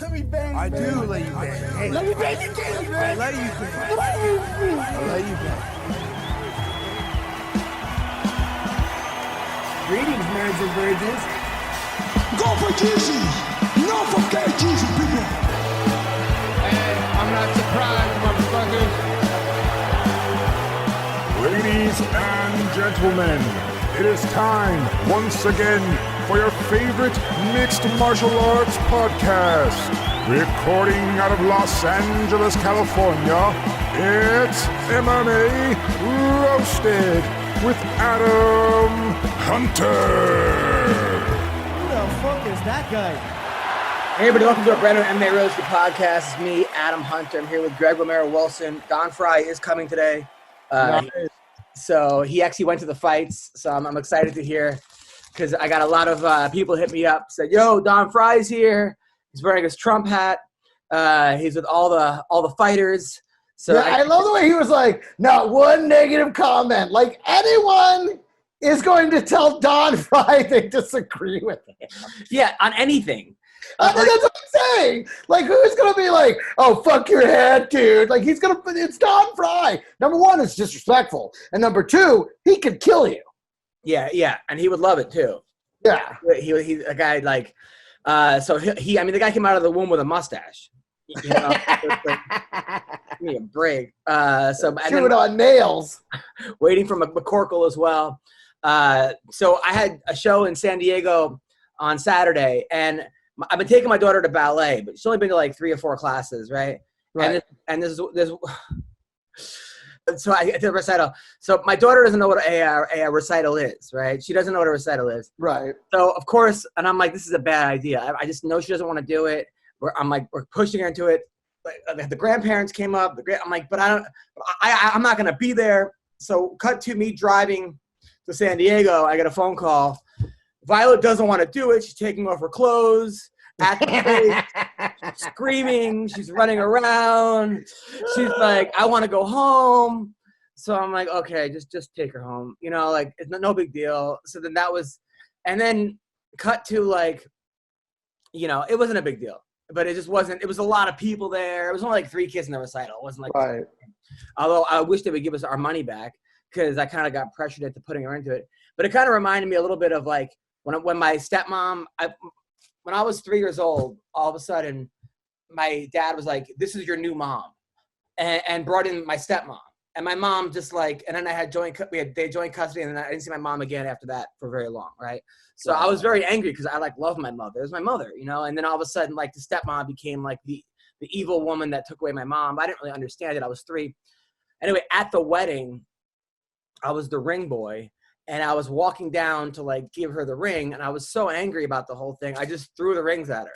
Let me bang. I do let you bang. Hey, let me bang you, man. I let you bang. I let you bang. Greetings, marrieds and virgins. Go for Jesus. No for gay Jesus, people. And I'm not surprised, motherfuckers. Ladies and gentlemen, it is time once again for your favorite mixed martial arts podcast. Recording out of Los Angeles, California, it's MMA Roasted with Adam Hunter. Who the fuck is that guy? Hey everybody, welcome to a brand new MMA Roasted Podcast. It's me, Adam Hunter. I'm here with Greg Romero-Wilson. Don Frye is coming today. So he actually went to the fights, so I'm excited to hear because I got a lot of people hit me up, said, yo, Don Frye's here. He's wearing his Trump hat. He's with all the fighters. So yeah, I love the way he was like, not one negative comment. Like anyone is going to tell Don Frye they disagree with him. Yeah, on anything. I mean, that's what I'm saying. Like, who's going to be like, oh, fuck your head, dude? Like, it's Don Frye. Number one, it's disrespectful. And number two, he could kill you. Yeah, and he would love it too. Yeah. He's a guy like, so he, I mean, the guy came out of the womb with a mustache. You know, give me a break. Chewing on nails. Waiting for McCorkle as well. So I had a show in San Diego on Saturday, and I've been taking my daughter to ballet, but she's only been to like 3 or 4 classes, right? And there's so I did a recital. So my daughter doesn't know what a recital is, right? She doesn't know what a recital is. Right. So of course, and I'm like, this is a bad idea. I just know she doesn't want to do it. We're pushing her into it. Like, the grandparents came up. I'm like, but I'm not gonna be there. So cut to me driving to San Diego. I get a phone call. Violet doesn't want to do it. She's taking off her clothes at the place, screaming. She's running around. She's like, I want to go home. So I'm like, okay, just take her home. You know, like, it's no big deal. So then that was, and then cut to like, you know, it wasn't a big deal, but it just wasn't. It was a lot of people there. It was only like 3 kids in the recital. It wasn't like, right. Although I wish they would give us our money back because I kind of got pressured into putting her into it. But it kind of reminded me a little bit of like, when my stepmom, when I was 3 years old, all of a sudden, my dad was like, this is your new mom, and brought in my stepmom. And my mom just like, and then they had joint custody, and then I didn't see my mom again after that for very long, right? So I was very angry because I like loved my mother. It was my mother, you know? And then all of a sudden, like, the stepmom became like the evil woman that took away my mom. I didn't really understand it. I was 3. Anyway, at the wedding, I was the ring boy. And I was walking down to like give her the ring, and I was so angry about the whole thing. I just threw the rings at her.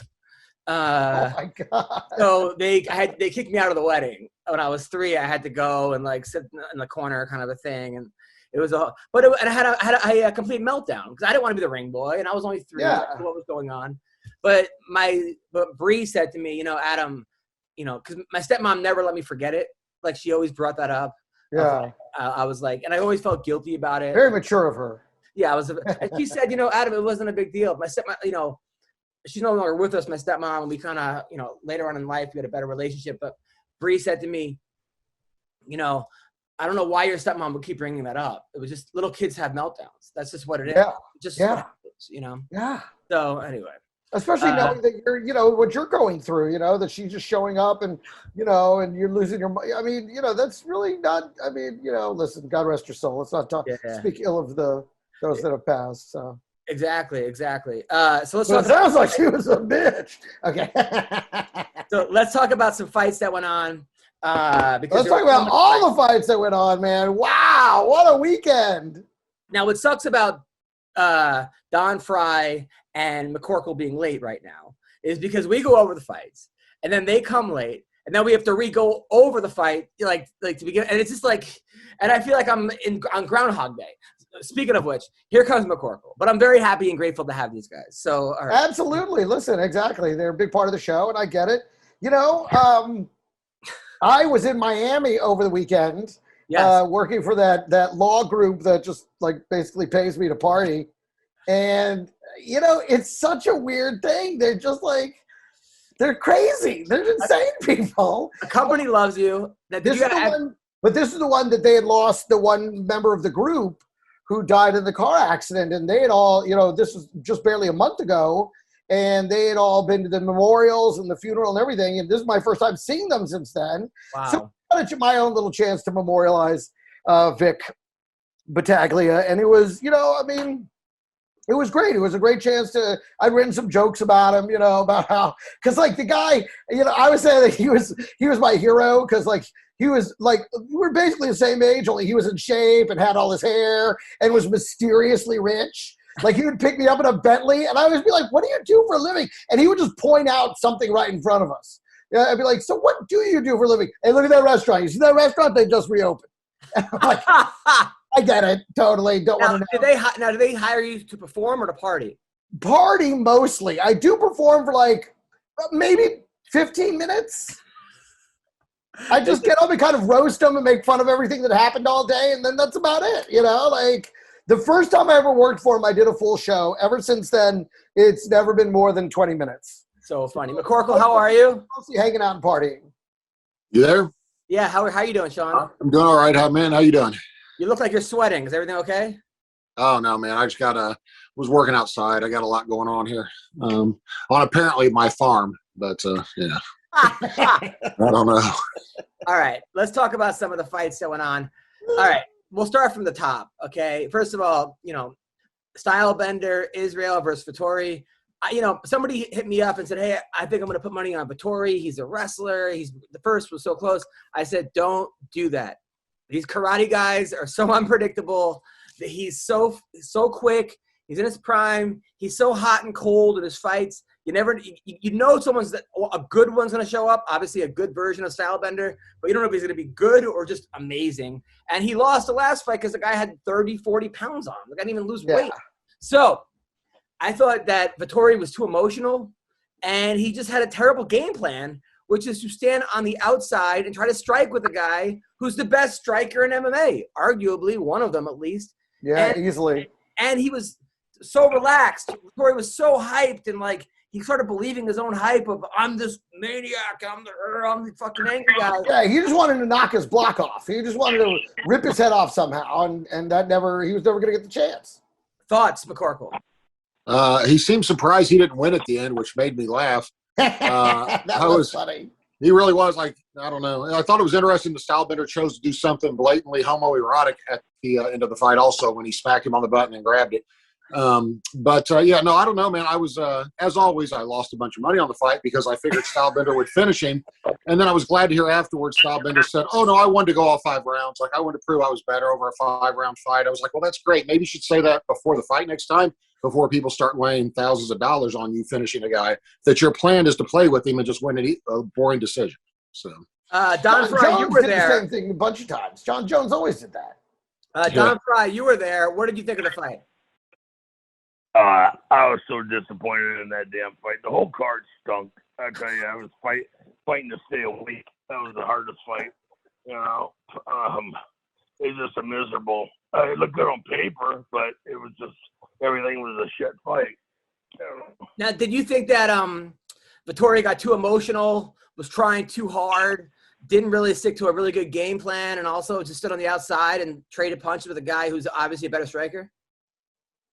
Oh my God! So they kicked me out of the wedding when I was 3. I had to go and like sit in the corner, kind of a thing. And it was and I had a complete meltdown because I didn't want to be the ring boy, and I was only 3. Yeah. I didn't know what was going on? But Bree said to me, you know, Adam, you know, because my stepmom never let me forget it. Like, she always brought that up. Yeah. I was like, and I always felt guilty about it. Very mature of her. Yeah, and she said, you know, Adam, it wasn't a big deal. My stepmom, you know, she's no longer with us, my stepmom, and we kind of, you know, later on in life, we had a better relationship. But Bree said to me, you know, I don't know why your stepmom would keep bringing that up. It was just little kids have meltdowns. That's just what it is. Yeah. Just yeah. what happens, you know? Yeah. So anyway. Especially knowing that you're, you know, what you're going through, you know, that she's just showing up and, you know, and you're losing your money. I mean, you know, that's really not, I mean, you know, listen, God rest your soul. Let's not speak ill of those that have passed. So. Exactly. So let's It talk. sounds like she was a bitch. Okay. So let's talk about some fights that went on. Let's talk about all the fights that went on, man. Wow. What a weekend. Now, what sucks about Don Frye and McCorkle being late right now is because we go over the fights and then they come late and then we have to re-go over the fight like to begin, and it's just like, and I feel like I'm on Groundhog Day. Speaking of which, here comes McCorkle, but I'm very happy and grateful to have these guys. So all right. Absolutely. Listen, exactly. They're a big part of the show, and I get it. You know, I was in Miami over the weekend, working for that law group that just like basically pays me to party. And, you know, it's such a weird thing. They're just like, They're crazy. They're insane people. The company loves you. But this is the one that they had lost the one member of the group who died in the car accident. And they had all, this was just barely a month ago. And they had all been to the memorials and the funeral and everything. And this is my first time seeing them since then. Wow. So I got my own little chance to memorialize Vic Battaglia. And it was, it was great. It was a great chance to, I'd written some jokes about him, about how, cause like the guy, I was saying that he was my hero. Cause like, he was like, we were basically the same age, only he was in shape and had all his hair and was mysteriously rich. Like he would pick me up in a Bentley and I would be like, what do you do for a living? And he would just point out something right in front of us. I'd be like, so what do you do for a living? Hey, look at that restaurant. You see that restaurant? They just reopened. I'm like, I get it. Totally. Don't want to know. Do they hire you to perform or to party? Party mostly. I do perform for like maybe 15 minutes. I just get up and kind of roast them and make fun of everything that happened all day. And then that's about it. Like the first time I ever worked for him, I did a full show. Ever since then, it's never been more than 20 minutes. So funny. McCorkle, how are you? Mostly hanging out and partying. You there? Yeah. How you doing, Sean? I'm doing all right. Man, how you doing? You look like you're sweating. Is everything okay? Oh, no, man. I just was working outside. I got a lot going on here on apparently my farm, but yeah. I don't know. All right. Let's talk about some of the fights that went on. All right. We'll start from the top, okay? First of all, style bender, Israel versus Vittori. Somebody hit me up and said, hey, I think I'm going to put money on Vittori. He's a wrestler. The first was so close. I said, don't do that. These karate guys are so unpredictable. He's so quick. He's in his prime. He's so hot and cold in his fights. Someone's a good one's going to show up. Obviously, a good version of Stylebender, but you don't know if he's going to be good or just amazing. And he lost the last fight because the guy had 30, 40 pounds on him. The guy didn't even lose weight. So I thought that Vittori was too emotional, and he just had a terrible game plan, which is to stand on the outside and try to strike with a guy who's the best striker in MMA, arguably one of them at least. Yeah, easily. And he was so relaxed. Vittori was so hyped and like he started believing his own hype of I'm this maniac, I'm the fucking angry guy. Yeah, he just wanted to knock his block off. He just wanted to rip his head off somehow, and he was never going to get the chance. Thoughts, McCorkle? He seemed surprised he didn't win at the end, which made me laugh. That was funny. He really was like, I don't know. I thought it was interesting the Stylebender chose to do something blatantly homoerotic at the end of the fight also when he smacked him on the button and grabbed it. Yeah, no, I don't know, man. I was, as always, I lost a bunch of money on the fight because I figured Stylebender would finish him. And then I was glad to hear afterwards Stylebender said, oh, no, I wanted to go all 5 rounds. Like, I wanted to prove I was better over a 5-round fight. I was like, well, that's great. Maybe you should say that before the fight next time, before people start laying thousands of dollars on you finishing a guy, that your plan is to play with him and just win a boring decision. So, Don Frye, you were there. The same thing a bunch of times. John Jones always did that. Don Frye, you were there. What did you think of the fight? I was so disappointed in that damn fight. The whole card stunk. I tell you, I was fighting to stay awake. That was the hardest fight. It was just a miserable. It looked good on paper, but it was just everything was a shit fight. Now, did you think that Vittori got too emotional, was trying too hard, didn't really stick to a really good game plan, and also just stood on the outside and traded punches with a guy who's obviously a better striker?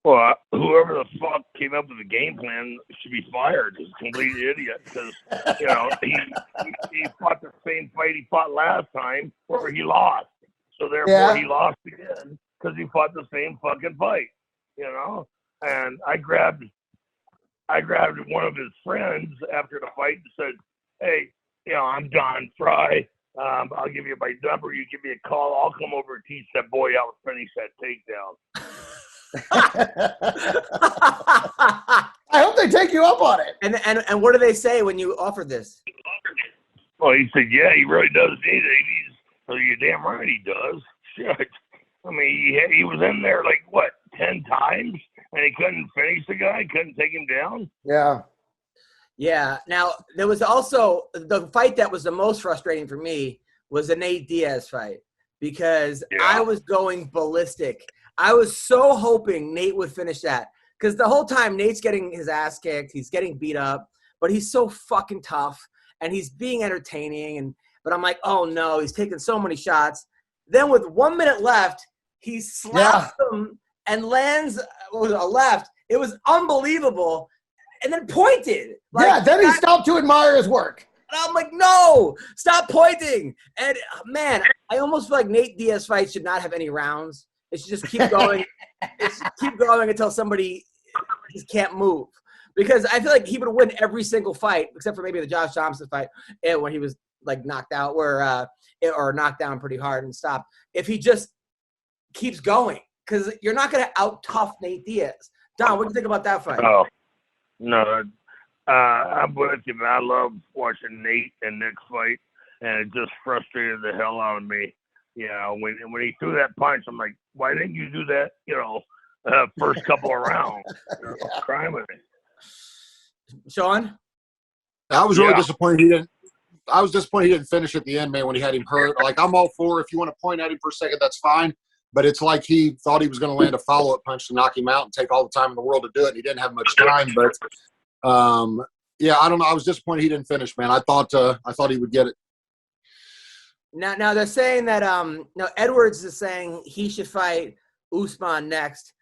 Well, whoever the fuck came up with the game plan should be fired. He's a complete idiot because, he fought the same fight he fought last time where he lost. So therefore he lost again because he fought the same fucking fight, And I grabbed one of his friends after the fight and said, hey, I'm Don Frye. I'll give you my number. You give me a call. I'll come over and teach that boy how to finish that takedown. I hope they take you up on it. And what do they say when you offered this? Well, he said, yeah, he really does need it. So you're damn right he does. Shit. I mean, he was in there 10 times, and he couldn't finish the guy, couldn't take him down. Yeah. Yeah. Now, there was also the fight that was the most frustrating for me was the Nate Diaz fight because I was going ballistic. I was so hoping Nate would finish that because the whole time Nate's getting his ass kicked. He's getting beat up. but he's so fucking tough and he's being entertaining. But I'm like, oh no, he's taking so many shots. Then with 1 minute left, he slaps him and lands a left. It was unbelievable. And then pointed. Then he stopped to admire his work. And I'm like, no, stop pointing. And man, I almost feel like Nate Diaz fights should not have any rounds. It should just keep going. It should keep going until somebody just can't move. Because I feel like he would win every single fight, except for maybe the Josh Thompson fight when he was like knocked out or knocked down pretty hard and stopped. If he just keeps going, because you're not going to out-tough Nate Diaz. Don, what do you think about that fight? Oh, no. I'm with you, man. I love watching Nate and Nick's fight, and it just frustrated the hell out of me. You know, when he threw that punch, I'm like, why didn't you do that, first couple of rounds? Crime with it. Sean? I was really disappointed I was disappointed he didn't finish at the end, man, when he had him hurt. Like, I'm all for, if you want to point at him for a second, that's fine. But it's like he thought he was going to land a follow-up punch to knock him out and take all the time in the world to do it. And he didn't have much time. But, I don't know. I was disappointed he didn't finish, man. I thought he would get it. Now they're saying that Edwards is saying he should fight Usman next.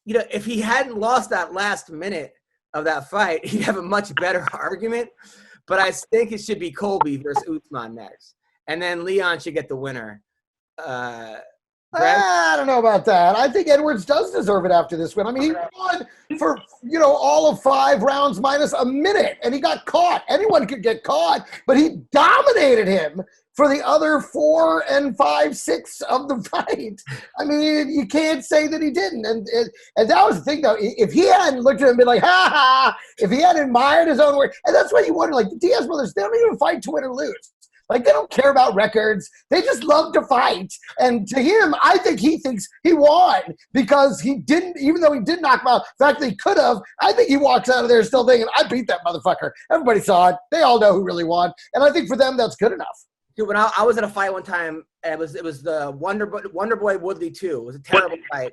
If he hadn't lost that last minute of that fight, he'd have a much better argument. But I think it should be Colby versus Usman next. And then Leon should get the winner. I don't know about that. I think Edwards does deserve it after this win. I mean, he won for, all of 5 rounds minus a minute, and he got caught. Anyone could get caught, but he dominated him for the other 4 and 5, 6 of the fight. I mean, you can't say that he didn't. And that was the thing, though. If he hadn't looked at him and been like, ha ha, if he hadn't admired his own work, and that's why you wonder, like, the Diaz brothers, they don't even fight to win or lose. Like, they don't care about records. They just love to fight. And to him, I think he thinks he won because he didn't, even though he did knock him out, the fact that he could have, I think he walks out of there still thinking, I beat that motherfucker. Everybody saw it. They all know who really won. And I think for them, that's good enough. Dude, when I was in a fight one time, it was the Wonder Boy Woodley 2. It was a terrible fight.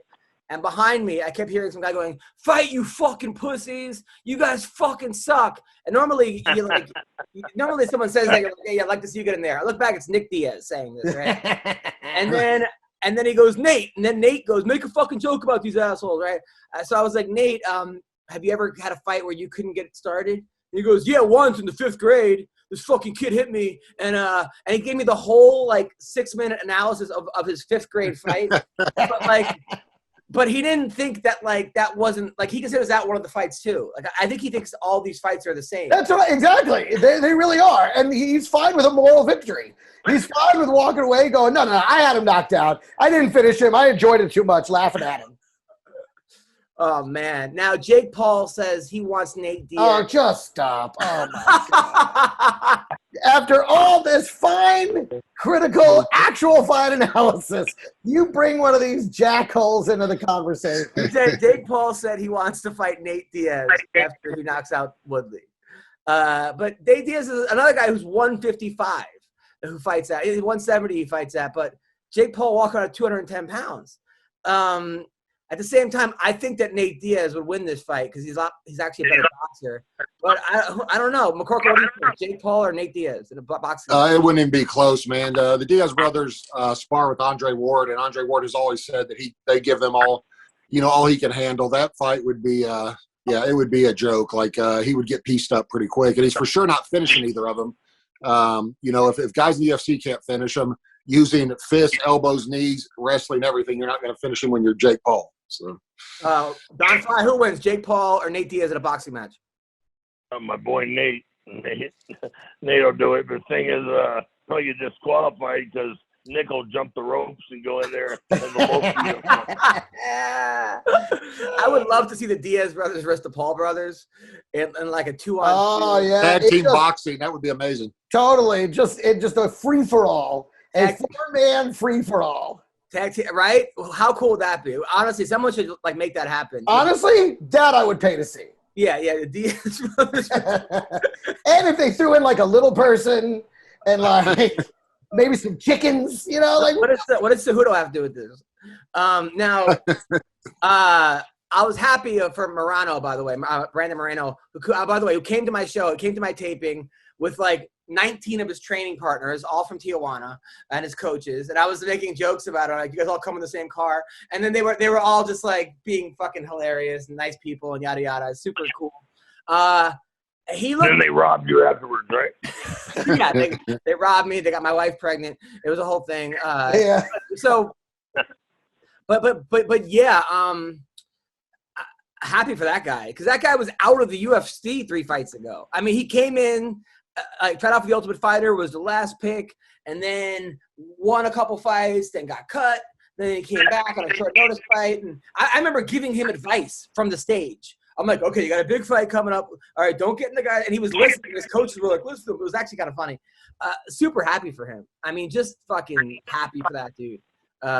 And behind me, I kept hearing some guy going, "Fight, you fucking pussies! You guys fucking suck!" And normally, normally someone says that, like, "Hey, I'd like to see you get in there." I look back, it's Nick Diaz saying this, right? and then he goes, "Nate," and then Nate goes, "Make a fucking joke about these assholes," right? So I was like, "Nate, have you ever had a fight where you couldn't get it started?" And he goes, "Yeah, once in the 5th grade. This fucking kid hit me," and he gave me the whole 6-minute analysis of his 5th grade fight, But he didn't think that that wasn't he considers that one of the fights too. I think he thinks all these fights are the same. That's right, exactly. They really are, and he's fine with a moral victory. He's fine with walking away, going, "No, I had him knocked out. I didn't finish him. I enjoyed it too much, laughing at him." Oh man! Now Jake Paul says he wants Nate Diaz. Oh, just stop! Oh my God! After all this fine, critical, actual fight analysis, you bring one of these jackholes into the conversation. Jake Paul said he wants to fight Nate Diaz after he knocks out Woodley. But Nate Diaz is another guy who's 155 who fights that. 170 he fights that. But Jake Paul walking out at 210 pounds. At the same time, I think that Nate Diaz would win this fight because he's actually a better boxer. But I don't know. McCorkle, what do you think? Jake Paul or Nate Diaz in a boxing? It wouldn't even be close, man. The Diaz brothers spar with Andre Ward, and Andre Ward has always said that they give them all he can handle. That fight would be it would be a joke. He would get pieced up pretty quick, and he's for sure not finishing either of them. If guys in the UFC can't finish them using fists, elbows, knees, wrestling, everything, you're not going to finish him when you're Jake Paul. So, Don Frye, who wins, Jake Paul or Nate Diaz in a boxing match? My boy Nate. Nate will do it. But the thing is, probably get disqualified because Nick will jump the ropes and go in there. I would love to see the Diaz brothers versus the Paul brothers in like a 2-on-2. Oh yeah, tag team boxing. That would be amazing. Totally, just a free for all, a 4-man free for all. Tag team, right? How cool would that be? Honestly, someone should make that happen. Honestly, that I would pay to see. Yeah, the Diaz brothers. And if they threw in a little person and maybe some chickens, what does Cejudo have to do with this? Now, I was happy for Morano, by the way, Brandon Moreno, who came to my show, came to my taping with like 19 of his training partners, all from Tijuana, and his coaches. And I was making jokes about it. Like, you guys all come in the same car. And then they were all just like being fucking hilarious and nice people and yada yada. Super cool. Then they robbed you afterwards, right? Yeah, they robbed me. They got my wife pregnant. It was a whole thing. Yeah. So, but yeah, happy for that guy, because that guy was out of the UFC 3 fights ago. I mean, he came in, tried out for the Ultimate Fighter, was the last pick, and then won a couple fights, then got cut. Then he came back on a short notice fight, and I remember giving him advice from the stage. I'm like, okay, you got a big fight coming up. All right, don't get in the guy. And he was listening. His coaches were like, listen. It was actually kind of funny. Super happy for him. I mean, just fucking happy for that dude.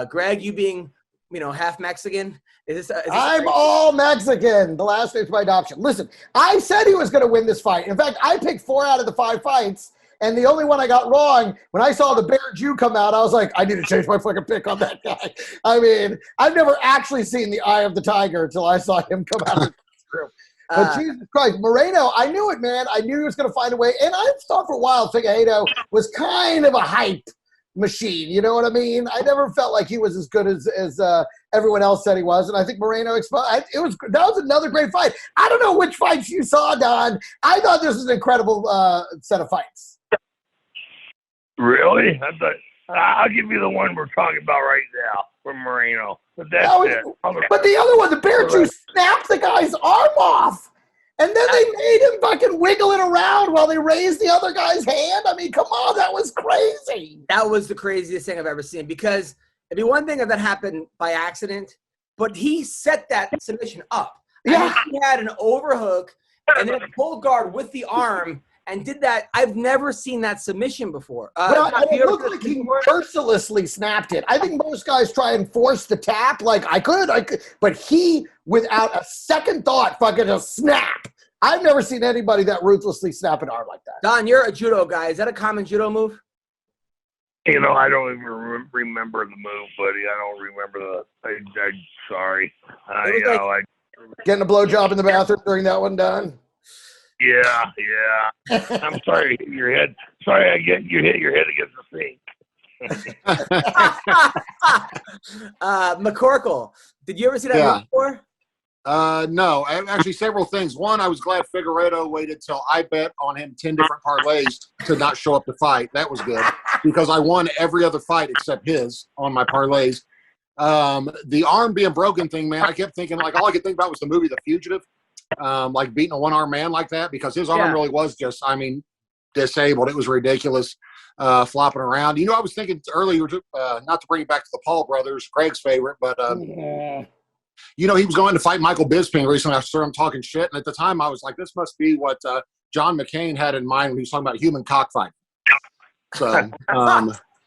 Greg, you being, half Mexican. Is this I'm all Mexican. The last name's my adoption. Listen, I said he was going to win this fight. In fact, I picked 4 out of the 5 fights. And the only one I got wrong, when I saw the Bear Jew come out, I was like, I need to change my fucking pick on that guy. I mean, I've never actually seen the Eye of the Tiger until I saw him come out of the group. But Jesus Christ, Moreno, I knew it, man. I knew he was going to find a way. And I thought for a while Figueiredo was kind of a hype machine. You know what I mean? I never felt like he was as good as everyone else said he was. And I think Moreno that was another great fight. I don't know which fights you saw, Don. I thought this was an incredible set of fights. Really? I'll give you the one we're talking about right now from Moreno. But that's it. But the other one, the Bear Jew snapped the guy's arm off. And then they made him fucking wiggle it around while they raised the other guy's hand. I mean, come on, that was crazy. That was the craziest thing I've ever seen, because it'd be one thing if that happened by accident, but he set that submission up. Yeah. He had an overhook and then a pull guard with the arm and did that. I've never seen that submission before. It looked like he mercilessly snapped it. I think most guys try and force the tap. Like, I could. But he, without a second thought, fucking just snap. I've never seen anybody that ruthlessly snap an arm like that. Don, you're a judo guy. Is that a common judo move? I don't even remember the move, buddy. I don't remember I'm sorry. Getting a blowjob in the bathroom during that one, Don? Yeah. I'm sorry to hit your head. Sorry, you hit your head against the sink. McCorkle, did you ever see that move before? No. Actually, several things. One, I was glad Figueiredo waited till I bet on him 10 different parlays to not show up to fight. That was good, because I won every other fight except his on my parlays. The arm being broken thing, man, I kept thinking, like, all I could think about was the movie The Fugitive. Like beating a one-armed man like that, because his arm really was just, disabled. It was ridiculous, flopping around. I was thinking earlier, not to bring it back to the Paul brothers, Craig's favorite, but, he was going to fight Michael Bisping recently. I saw him talking shit, and at the time I was like, this must be what John McCain had in mind when he was talking about human cockfighting. So,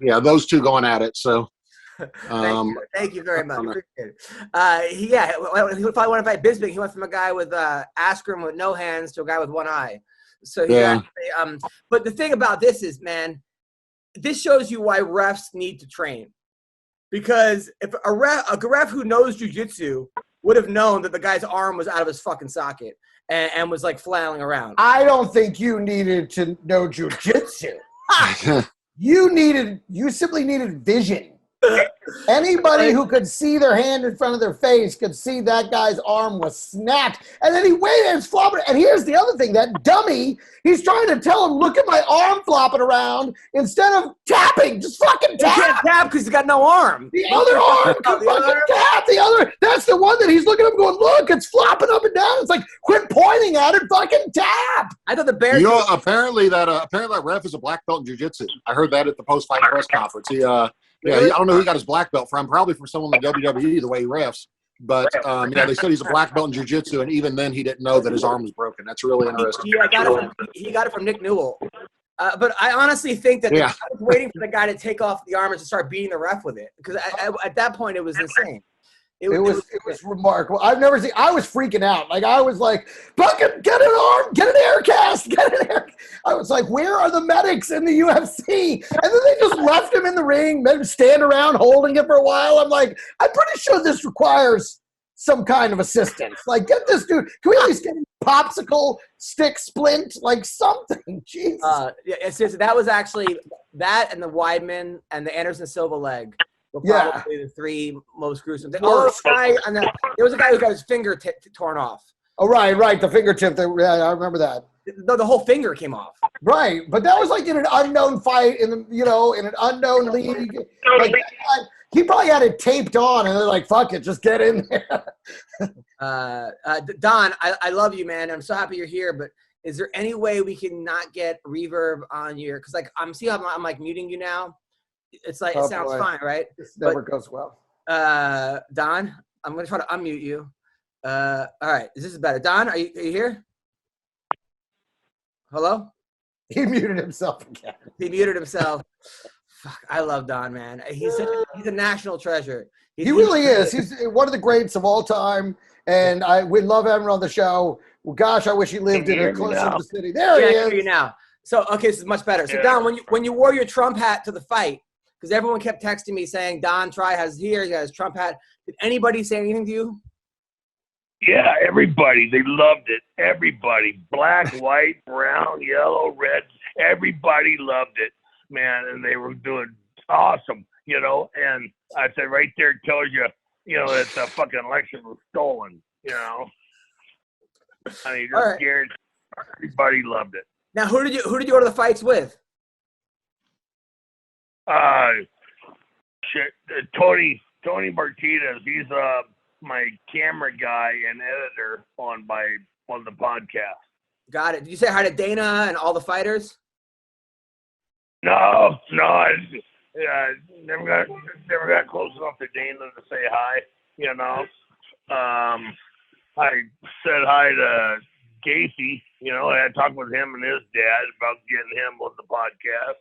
those two going at it, so. Thank you very much. Appreciate it. He probably want to fight Bisping. He went from a guy with Askren with no hands to a guy with one eye. So but the thing about this is, man, this shows you why refs need to train. Because if a ref who knows jiu-jitsu would have known that the guy's arm was out of his fucking socket and was like flailing around. I don't think you needed to know jiu-jitsu. You simply needed vision. Anybody who could see their hand in front of their face could see that guy's arm was snapped. And then he waited and flopping. And here's the other thing, that dummy, he's trying to tell him, look at my arm flopping around instead of tapping. Just fucking tap. He can't tap because he's got no arm. The other arm can fucking tap. The other, that's the one that he's looking at him going, look, it's flopping up and down. It's like, quit pointing at it, fucking tap. I thought the Bear. Apparently that ref is a black belt in jiu-jitsu. I heard that at the post-fight press conference. I don't know who he got his black belt from. Probably from someone in the WWE, the way he refs. But, they said he's a black belt in jiu-jitsu, and even then he didn't know that his arm was broken. That's really interesting. He got it from Nick Newell. But I honestly think that I was waiting for the guy to take off the arm and to start beating the ref with it. Because at that point, it was insane. It was remarkable. I've never seen. I was freaking out. Like, I was like, "Fucking get an arm, get an air cast, get an air." I was like, "Where are the medics in the UFC?" And then they just left him in the ring, made him stand around holding it for a while. I'm like, I'm pretty sure this requires some kind of assistance. Like, get this dude. Can we at least get him popsicle stick splint? Like something. Jesus. Yeah, seriously, that was actually that and the Weidman and the Anderson Silva leg were probably the three most gruesome things. Oh, there was a guy who got his finger torn off. Oh, right. The fingertip. Yeah, I remember that. The whole finger came off. Right, but that was like in an unknown fight in an unknown league. Like, he probably had it taped on, and they're like, "Fuck it, just get in there." Don, I love you, man. I'm so happy you're here. But is there any way we can not get reverb on your? Because like I'm like muting you now. It's like it sounds fine, right? This never goes well. Don, I'm gonna try to unmute you. All right, this is better. Don, are you here? Hello? He muted himself again. He muted himself. Fuck, I love Don, man. He's a national treasure. He really is. He's one of the greats of all time, and we love having him on the show. Well, gosh, I wish he lived in a closer to the city. There he is. I hear you now. So, okay, this is much better. So, Don, when you wore your Trump hat to the fight, because everyone kept texting me saying Don Frye he got his Trump hat. Did anybody say anything to you? Yeah, everybody. They loved it. Everybody. Black, white, brown, yellow, red. Everybody loved it, man. And they were doing awesome, And I said right there, it tells you, that the fucking election was stolen, I mean, just scared. Everybody loved it. Now, who did you go to the fights with? Tony Martinez. He's my camera guy and editor on the podcast. Got it. Did you say hi to Dana and all the fighters? No, I never got close enough to Dana to say hi. I said hi to Casey. I talked with him and his dad about getting him on the podcast.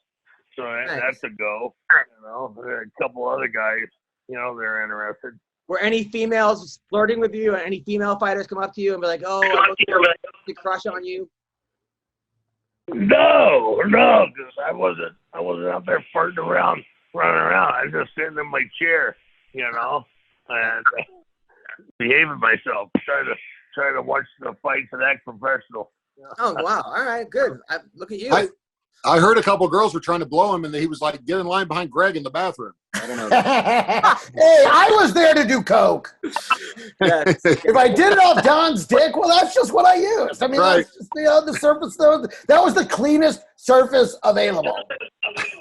So that's a go. A couple other guys. They're interested. Were any females flirting with you, or any female fighters come up to you and be like, "Oh, I want crush on you"? No, because I wasn't out there farting around, running around. I was just sitting in my chair, and behaving myself, trying to watch the fights and act professional. Oh wow! All right, good. Look at you. I heard a couple of girls were trying to blow him, and he was like, "Get in line behind Greg in the bathroom." I don't know. Hey, I was there to do coke. Yes. If I did it off Don's dick, well, that's just what I used. I mean, that's just the surface. That was the cleanest surface available.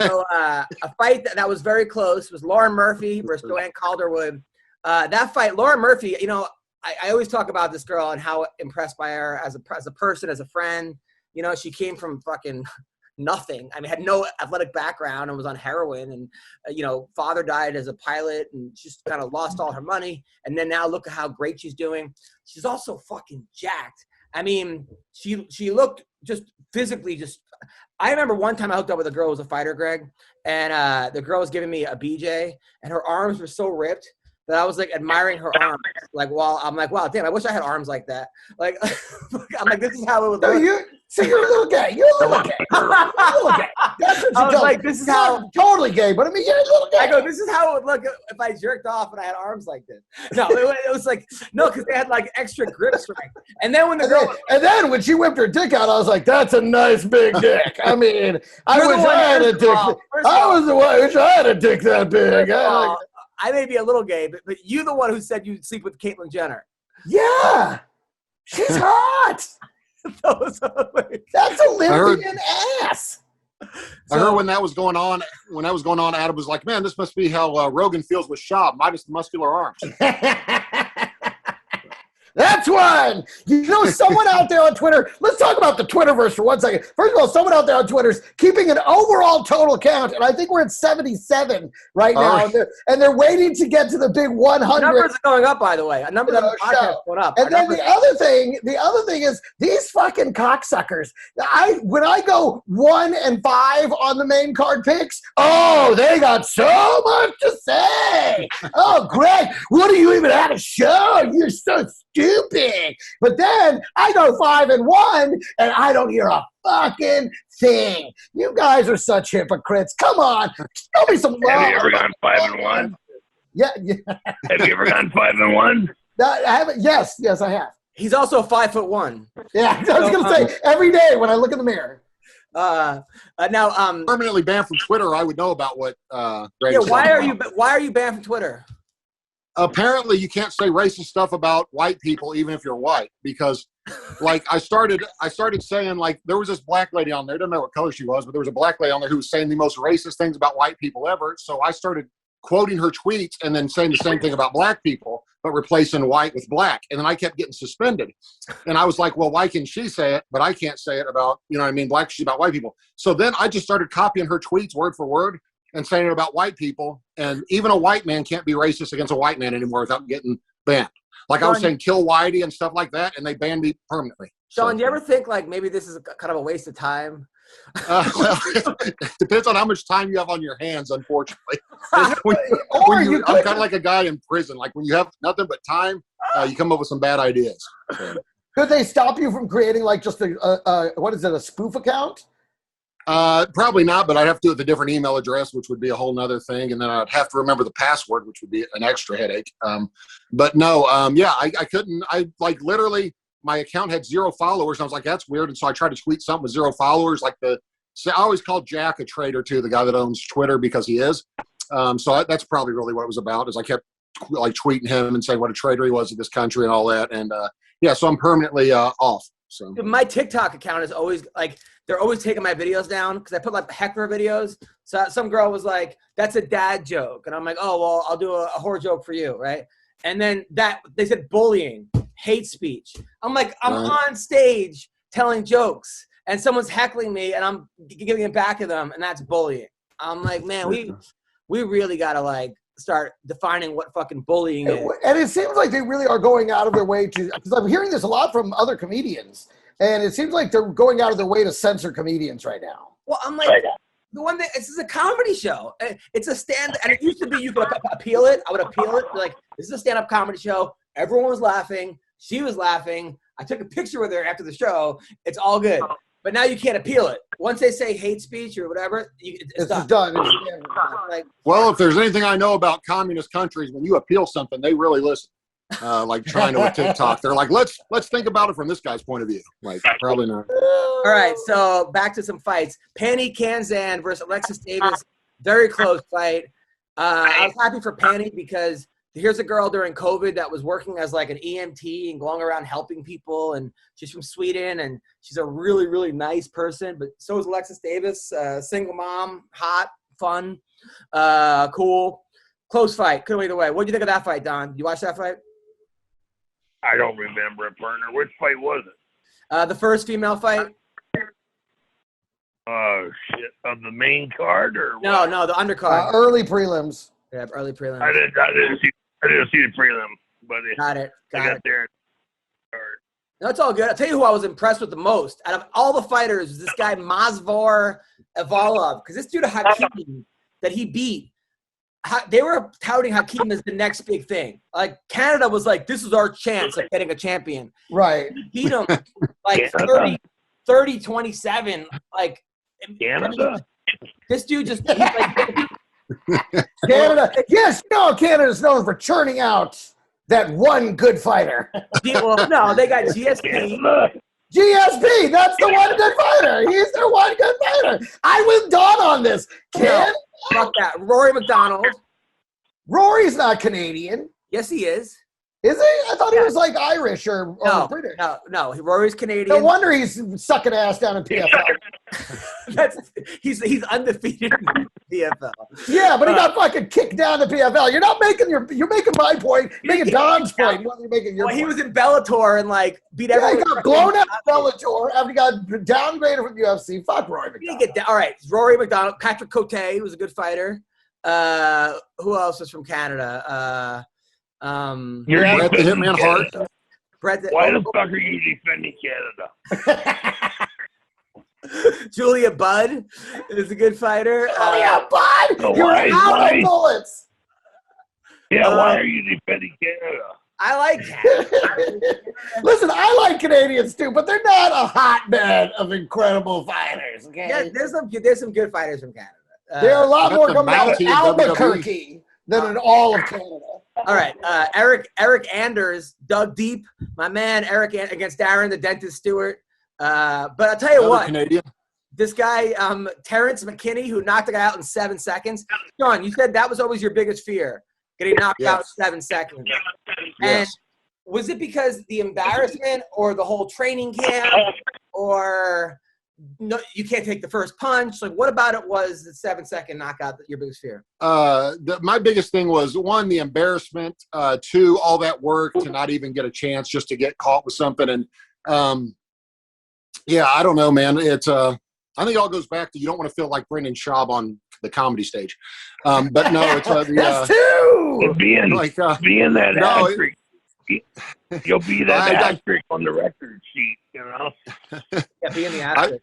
So a fight that was very close was Lauren Murphy versus Joanne Calderwood. That fight, Lauren Murphy, I always talk about this girl and how impressed by her as a person, as a friend. She came from fucking nothing. I mean, had no athletic background and was on heroin, and father died as a pilot, and just kind of lost all her money. And then now look at how great she's doing. She's also fucking jacked. I mean, she looked just physically I remember one time I hooked up with a girl who was a fighter, Greg, and the girl was giving me a BJ, and her arms were so ripped that I was like admiring her arms. Like, I'm like, wow, damn, I wish I had arms like that. Like, I'm like, this is how it would look. So you're a little gay. You're a little gay. You're a little gay. That's what you I was like, this is how. Totally gay, but I mean, you're a little gay. I go, this is how it would look if I jerked off and I had arms like this. No, it was like, no, because they had like extra grip strength. And then when the girl. And then when she whipped her dick out, I was like, that's a nice big dick. I mean, I wish I had a dick. I wish I had a dick that big. I may be a little gay, but you're the one who said you'd sleep with Caitlyn Jenner. Yeah. She's hot. That's Olympian ass. I heard when that was going on, Adam was like, man, this must be how Rogan feels with Schaub, minus the muscular arms. That's one. Someone out there on Twitter, let's talk about the Twitterverse for 1 second. First of all, someone out there on Twitter is keeping an overall total count, and I think we're at 77 right now, and they're waiting to get to the big 100. Numbers are going up, by the way. A number of podcasts going up. And then the other thing is these fucking cocksuckers. When I go 1 and 5 on the main card picks, they got so much to say. Oh, Greg, what do you even have to show? You're so stupid. But then I go 5 and 1, and I don't hear a fucking thing. You guys are such hypocrites. Come on, show me some love. Have you ever gone 5 and 1? Yeah. Have you ever gone 5 and 1? I haven't. Yes, I have. He's also 5'1". Yeah, I was gonna say every day when I look in the mirror. Now, permanently banned from Twitter. I would know about what. Why are you banned from Twitter? Apparently, you can't say racist stuff about white people, even if you're white, because, like, I started saying, like, there was this black lady on there. I don't know what color she was, but there was a black lady on there who was saying the most racist things about white people ever. So I started quoting her tweets and then saying the same thing about black people, but replacing white with black. And then I kept getting suspended. And I was like, well, why can she say it, but I can't say it about, black shit about white people. So then I just started copying her tweets word for word and saying it about white people. And even a white man can't be racist against a white man anymore without getting banned. Like I was saying, kill Whitey and stuff like that, and they banned me permanently. Sean, do you ever think, like, maybe this is kind of a waste of time? Well, it depends on how much time you have on your hands, unfortunately. I'm kind of like a guy in prison. Like, when you have nothing but time, you come up with some bad ideas. So. Could they stop you from creating, like, just a spoof account? Probably not, but I'd have to do it with a different email address, which would be a whole nother thing. And then I'd have to remember the password, which would be an extra headache. But no, I couldn't. Literally, my account had 0 followers. And I was like, that's weird. And so I tried to tweet something with 0 followers. I always called Jack a traitor too, the guy that owns Twitter, because he is. So that's probably really what it was about, is I kept tweeting him and saying what a traitor he was to this country and all that. And so I'm permanently off. So my TikTok account is always they're always taking my videos down because I put heckler videos. So some girl was like, "That's a dad joke," and I'm like, "Oh well, I'll do a horror joke for you, right?" And then they said bullying, hate speech. I'm like, I'm on stage telling jokes, and someone's heckling me, and I'm giving it back to them, and that's bullying. I'm like, man, we really gotta start defining what fucking bullying is. And it seems like they really are going out of their way to, because I'm hearing this a lot from other comedians, and it seems like they're going out of their way to censor comedians right now. Well, I'm like, the one thing, this is a comedy show. It's a stand, and it used to be you could appeal it. I would appeal it. Like, this is a stand-up comedy show. Everyone was laughing. She was laughing. I took a picture with her after the show. It's all good. But now you can't appeal it. Once they say hate speech or whatever, it's done. Well, if there's anything I know about communist countries, when you appeal something, they really listen. Like China with TikTok, they're like, let's think about it from this guy's point of view. Like, probably not. All right, so back to some fights. Penny Kanzan versus Alexis Davis, very close fight. I was happy for Penny because here's a girl during COVID that was working as an EMT and going around helping people, and she's from Sweden, and she's a really, really nice person. But so is Alexis Davis, single mom, hot, fun, cool. Close fight. Couldn't wait away. What do you think of that fight, Don? Did you watch that fight? I don't remember it, partner. Which fight was it? The first female fight. Oh, shit. Of the main card or what? No, the undercard. Early prelims. Yeah, early prelims. I didn't see the prelim, but got it. there. No, it's all good. I'll tell you who I was impressed with the most. Out of all the fighters, was this guy Mazvar Evalov. Because this dude Hakeem that he beat, they were touting Hakeem as the next big thing. Like, Canada was like, this is our chance of getting a champion. Right. He beat him 30-27. Like, Canada? This dude just, he's Canada. Yes, Canada's known for churning out that one good fighter. Well, no, they got GSP. GSP, that's the one good fighter. He's their one good fighter. I will dawn on this. Fuck that. Rory McDonald. Rory's not Canadian. Yes, he is. Is he? I thought he was Irish or British. No. Rory's Canadian. No wonder he's sucking ass down in PFL. He's undefeated in PFL. Yeah, but he got fucking kicked down to PFL. You're not making you're making my point. You're making Don's point. You're making your point. He was in Bellator and beat everyone. He got blown out of Bellator after he got downgraded from UFC. Fuck Rory McDonald. All right, Rory McDonald, Patrick Cote, who was a good fighter. Who else was from Canada? Brett the Hitman Hart. Why the fuck are you defending Canada? Julia Budd is a good fighter. Julia Budd! You're out of bullets! Yeah, why are you defending Canada? I like Canada. Listen, I like Canadians too, but they're not a hotbed of incredible fighters, okay? Yeah, there's some good fighters from Canada. There are a lot more coming out of Albuquerque than in all of Canada. All right, Eric Anders dug deep. My man Eric against Darren the Dentist Stewart. But I'll tell you Another what, Canadian. this guy Terence McKinney, who knocked the guy out in 7 seconds. John, you said that was always your biggest fear, getting knocked out in 7 seconds. And was it because the embarrassment, or the whole training camp, or no, you can't take the first punch? Like, what about it was the 7-second knockout that your biggest fear? My biggest thing was, one, the embarrassment. Two, all that work to not even get a chance just to get caught with something. And I don't know, man. It's I think it all goes back to, you don't want to feel like Brendan Schaub on the comedy stage. But no, it's that's two. Being that asterisk. You'll be that asterisk on the record sheet, you know. Yeah, being the asterisk.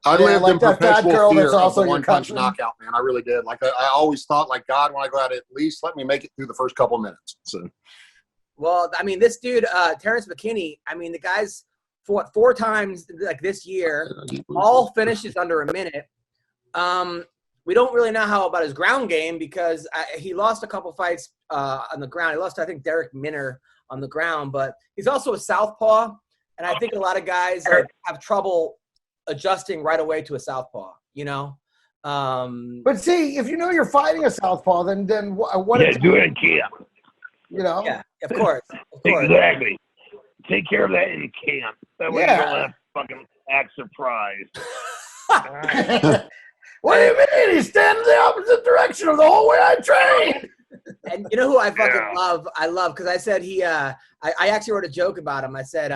I lived in perpetual fear of also the one-punch knockout, man. I really did. Like, I always thought, like, God, when I go out, at least let me make it through the first couple of minutes. So, well, I mean, this dude, Terence McKinney, I mean, the guy's fought 4 times like this year, all finishes under a minute. We don't really know how about his ground game, because he lost a couple fights on the ground. He lost, I think, Derek Minner on the ground, but he's also a southpaw, and I think a lot of guys have trouble adjusting right away to a southpaw, you know. But see, if you know you're fighting a southpaw, then what? Yeah, do it in camp. You know. Yeah, of course. Exactly. Take care of that in camp. That way you don't have to fucking act surprised. What do you mean? He's standing the opposite direction of the whole way I trained. And you know who I fucking love? I love, because I said I actually wrote a joke about him. I said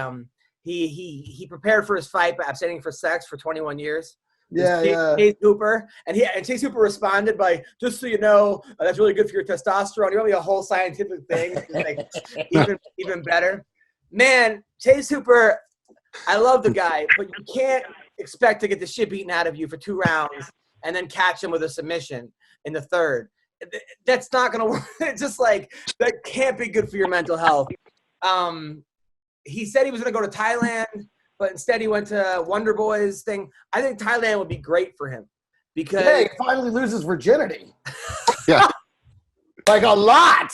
he prepared for his fight by abstaining from sex for 21 years. Chase Hooper, and Chase Hooper responded by, "Just so you know, that's really good for your testosterone." You want me a whole scientific thing, like even better. Man, Chase Hooper, I love the guy, but you can't expect to get the shit beaten out of you for 2 rounds and then catch him with a submission in the 3rd. That's not going to work. It's just like, that can't be good for your mental health. He said he was going to go to Thailand, but instead he went to Wonder Boys thing. I think Thailand would be great for him, because he finally loses virginity. Yeah. Like a lot.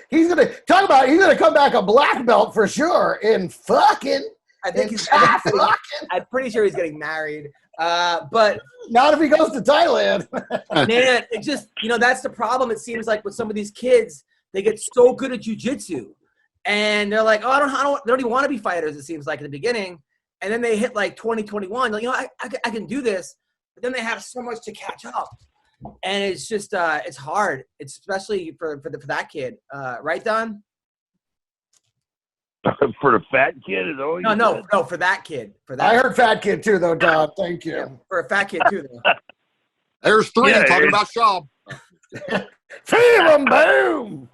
He's gonna come back a black belt for sure in fucking. I think I'm pretty sure he's getting married. But not if he goes to Thailand. Man, it just, that's the problem. It seems like with some of these kids, they get so good at jiu-jitsu, and they're like, they don't even want to be fighters, it seems like, in the beginning. And then they hit like 2021, like, I can do this. But then they have so much to catch up. And it's just, it's hard. It's especially for that kid. Right, Don? For the fat kid? Is always no, for that kid. I heard fat kid too, though, Don. Thank you. Yeah, for a fat kid too, though. There's 3 talking about Schaub. Boom, boom.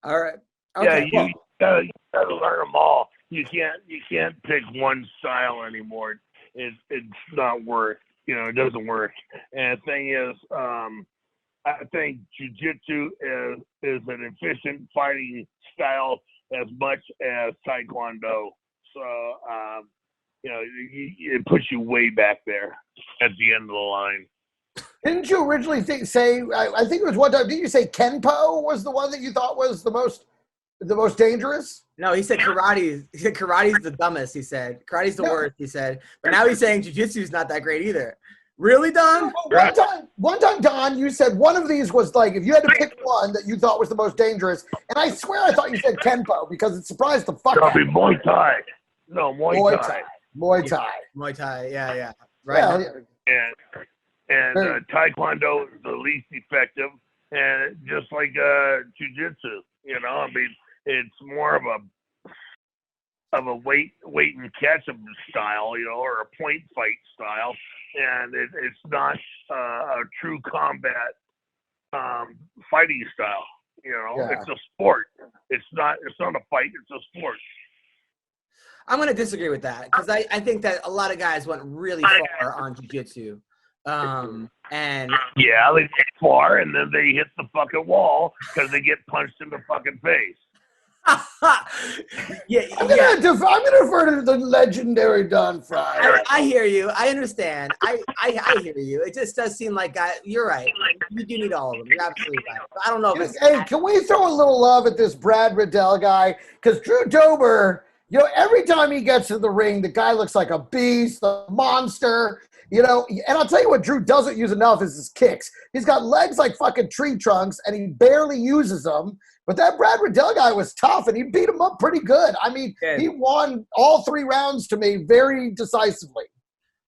All right. Okay, you gotta learn them all. You can't pick one style anymore. It's not worth. It doesn't work. And the thing is, I think jiu-jitsu is an efficient fighting style as much as Taekwondo. So, it puts you way back there at the end of the line. Didn't you originally say, I think it was one time, didn't you say Kenpo was the one that you thought was the most dangerous? No, he said karate. He said karate's the dumbest, he said. Karate's the worst, he said. But now he's saying jiu-jitsu is not that great either. Really, Don? One time, Don, you said one of these was like, if you had to pick one that you thought was the most dangerous, and I swear I thought you said Kenpo, because it surprised the fuck out of me. It'll be Muay Thai. No, Muay Thai. Muay Thai. Muay Thai, yeah. Right. And Taekwondo is the least effective, and just like jiu-jitsu, it's more of a wait and catch style, or a point fight style, and it's not a true combat fighting style. It's a sport. It's not a fight. It's a sport. I'm going to disagree with that, because I think that a lot of guys went really far on jiu-jitsu. And yeah, they get far and then they hit the fucking wall because they get punched in the fucking face. I'm gonna refer to the legendary Don Frye. I hear you. I understand. I hear you. It just does seem like you're right. You do need all of them. You're absolutely right. But I don't know. Hey, can we throw a little love at this Brad Riddell guy? Because Drew Dober, every time he gets to the ring, the guy looks like a beast, a monster. And I'll tell you what Drew doesn't use enough is his kicks. He's got legs like fucking tree trunks, and he barely uses them. But that Brad Riddell guy was tough, and he beat him up pretty good. I mean, he won all 3 rounds to me very decisively.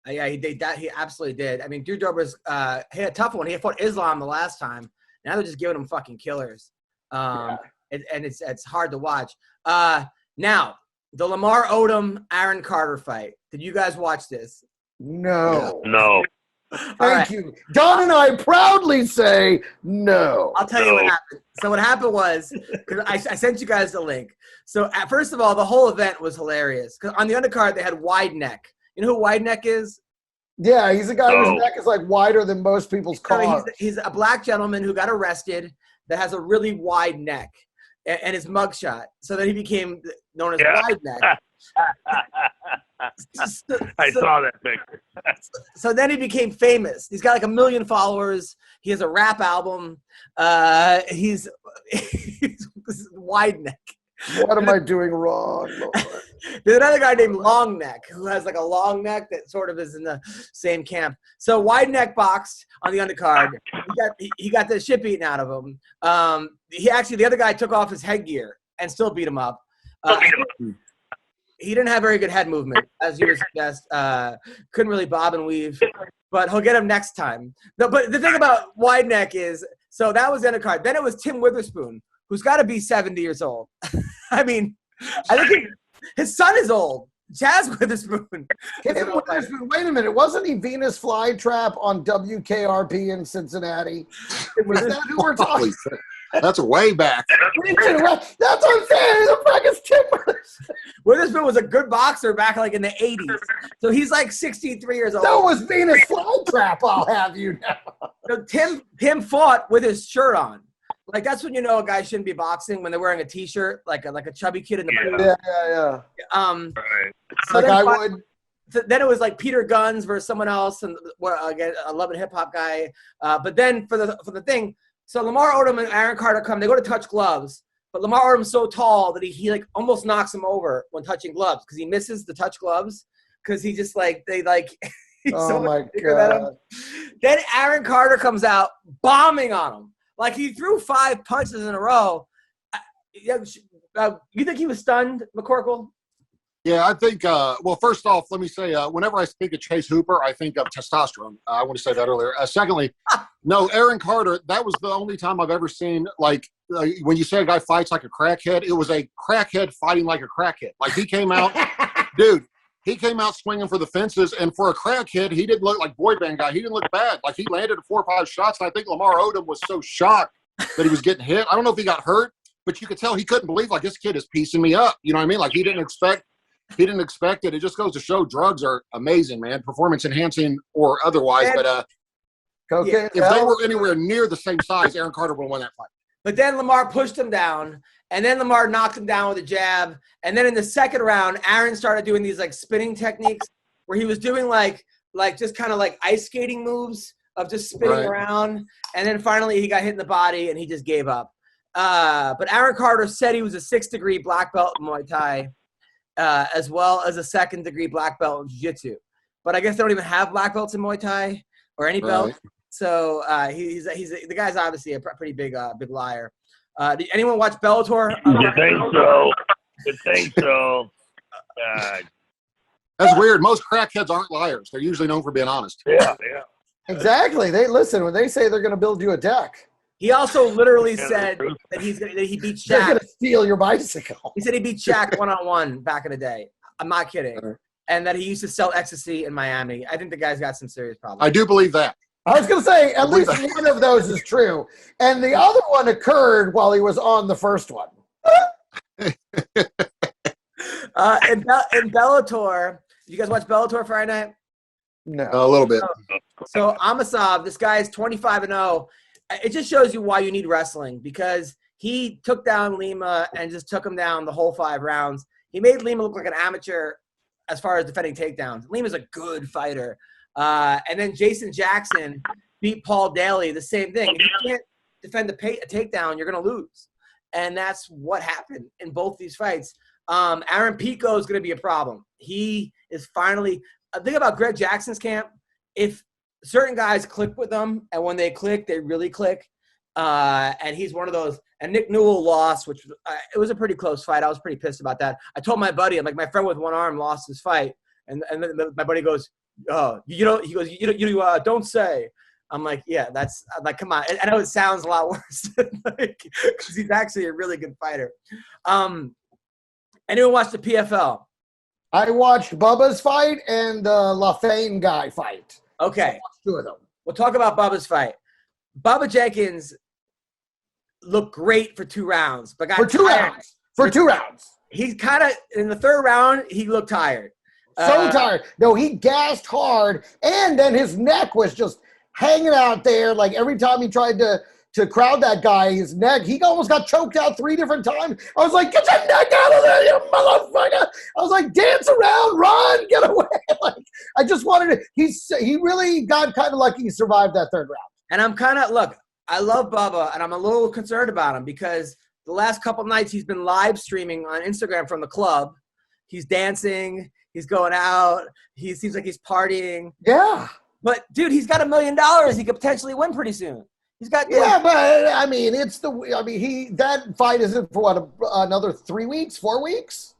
Yeah, he did that. He absolutely did. I mean, Drew Dober's he had a tough one. He fought Islam the last time. Now they're just giving him fucking killers. And it's hard to watch. Now, the Lamar Odom, Aaron Carter fight. Did you guys watch this? No. Thank you. Don and I proudly say no. I'll tell you what happened. So what happened was, because I sent you guys the link. So first of all, the whole event was hilarious. Because on the undercard, they had Wide Neck. You know who Wide Neck is? Yeah, he's a guy whose neck is like wider than most people's cars. He's a black gentleman who got arrested that has a really wide neck and his mugshot. So that he became known as Wide Neck. I saw that picture. So then he became famous. He's got like 1 million followers. He has a rap album. He's Wide Neck. What am I doing wrong, Lord? There's another guy named Long Neck who has like a long neck that sort of is in the same camp. So Wide Neck boxed on the undercard. He got the shit beaten out of him. The other guy took off his headgear and still beat him up. He didn't have very good head movement, as you would suggest. Couldn't really bob and weave, but he'll get him next time. But the thing about Wide Neck is, so that was the undercard. Then it was Tim Witherspoon, who's got to be 70 years old. I mean, I think his son is old. Jazz Witherspoon. Wait a minute. Wasn't he Venus Flytrap on WKRP in Cincinnati? Was that who we're talking about? That's way back. That's what I'm saying. The fuck is Tim Witherspoon? Witherspoon was a good boxer back like in the 80s. So he's like 63 years old. That was Venus Flytrap, I'll have you know. So Tim fought with his shirt on. Like, that's when you know a guy shouldn't be boxing, when they're wearing a T-shirt, like a chubby kid in the pool. Yeah. Right. So like I would. So then it was like Peter Guns versus someone else, and again, a Love and Hip Hop guy. But then for the thing, so Lamar Odom and Aaron Carter come. They go to touch gloves, but Lamar Odom's so tall that he like almost knocks him over when touching gloves because he misses the touch gloves because he just like they like. Oh my god! Then Aaron Carter comes out bombing on him. Like, he threw 5 punches in a row. You think he was stunned, McCorkle? Yeah, I think, well, first off, let me say, whenever I think of Chase Hooper, I think of testosterone. I want to say that earlier. Secondly, no, Aaron Carter, that was the only time I've ever seen, like, when you say a guy fights like a crackhead, it was a crackhead fighting like a crackhead. Like, he came out, dude, he came out swinging for the fences, and for a crackhead, he didn't look like boy band guy. He didn't look bad. Like, he landed 4 or 5 shots, and I think Lamar Odom was so shocked that he was getting hit. I don't know if he got hurt, but you could tell he couldn't believe, like, this kid is piecing me up. You know what I mean? Like, he didn't expect it. It just goes to show drugs are amazing, man, performance enhancing or otherwise. But cocaine, if they were anywhere near the same size, Aaron Carter would have won that fight. But then Lamar pushed him down, and then Lamar knocked him down with a jab. And then in the second round, Aaron started doing these like spinning techniques where he was doing like just kind of like ice skating moves of just spinning around. And then finally he got hit in the body and he just gave up. But Aaron Carter said he was a 6th-degree black belt in Muay Thai, as well as a 2nd-degree black belt in Jiu-Jitsu. But I guess they don't even have black belts in Muay Thai or any belt. So he's the guy's obviously a pretty big liar. Did anyone watch Bellator? You think so? That's weird. Most crackheads aren't liars. They're usually known for being honest. Yeah. Exactly. They listen when they say they're going to build you a deck. He also literally said that he beat Shaq. They're going to steal your bicycle. He said he beat Shaq one-on-one back in the day. I'm not kidding. And that he used to sell ecstasy in Miami. I think the guy's got some serious problems. I do believe that. I was going to say, at least one of those is true. And the other one occurred while he was on the first one. In Bellator, you guys watch Bellator Friday night? No. A little bit. So Amasov, this guy is 25-0. It just shows you why you need wrestling, because He took down Lima and just took him down the whole 5 rounds. He made Lima look like an amateur as far as defending takedowns. Lima's a good fighter. And then Jason Jackson beat Paul Daly, the same thing. If you can't defend a takedown, you're going to lose. And that's what happened in both these fights. Aaron Pico is going to be a problem. He is finally – think about Greg Jackson's camp. If certain guys click with them, and when they click, they really click. And he's one of those. And Nick Newell lost, which it was a pretty close fight. I was pretty pissed about that. I told my buddy, I'm like, my friend with one arm lost his fight. And my buddy goes, oh, he goes, you don't say. I'm like, yeah, I'm like, come on. I know it sounds a lot worse because he's actually a really good fighter. Anyone watch the PFL? I watched Bubba's fight and the LaFane guy fight. Okay. So I watched 2 of them. We'll talk about Bubba's fight. Bubba Jenkins looked great for 2 rounds, but got tired. For 2 rounds. He's kind of in the 3rd round. He looked tired. So tired. No, he gassed hard, and then his neck was just hanging out there. Like every time he tried to crowd that guy, his neck, he almost got choked out 3 different times. I was like, get your neck out of there, you motherfucker. I was like, dance around, run, get away. Like, I just wanted to. He really got kind of lucky he survived that 3rd round. And I'm kind of, look, I love Bubba, and I'm a little concerned about him because the last couple nights he's been live streaming on Instagram from the club. He's dancing. He's going out. He seems like he's partying. Yeah. But, dude, he's got $1 million. He could potentially win pretty soon. He's got. Yeah, but, I mean, that fight isn't for what, another 3 weeks, 4 weeks?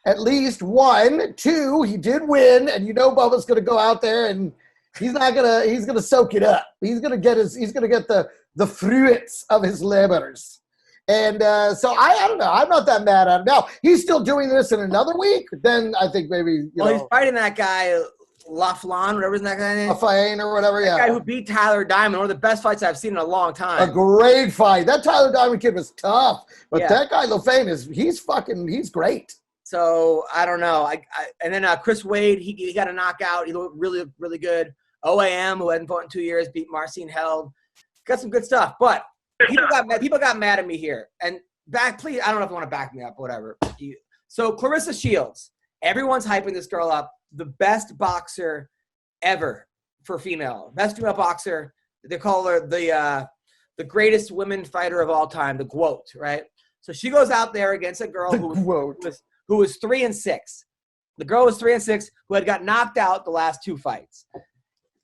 At least 1, 2, he did win, and Bubba's going to go out there and he's going to soak it up. He's going to get the fruits of his labors. And so I don't know. I'm not that mad at him. Now, he's still doing this in another week. Then I think maybe, he's fighting that guy, LaFleur, whatever his that guy name. LaFleur or whatever, yeah. That guy who beat Tyler Diamond, one of the best fights I've seen in a long time. A great fight. That Tyler Diamond kid was tough. But that guy, LaFleur, he's great. So, I don't know. And then Chris Wade, he got a knockout. He looked really, really good. OAM, who hadn't fought in 2 years, beat Marcin Held. Got some good stuff. But people got mad at me here. And please, I don't know if you want to back me up, whatever. So Clarissa Shields, everyone's hyping this girl up. The best boxer ever for female. Best female boxer. They call her the greatest women fighter of all time, the GWOAT, right? So she goes out there against a girl who was 3-6. The girl was 3-6 who had got knocked out the last 2 fights.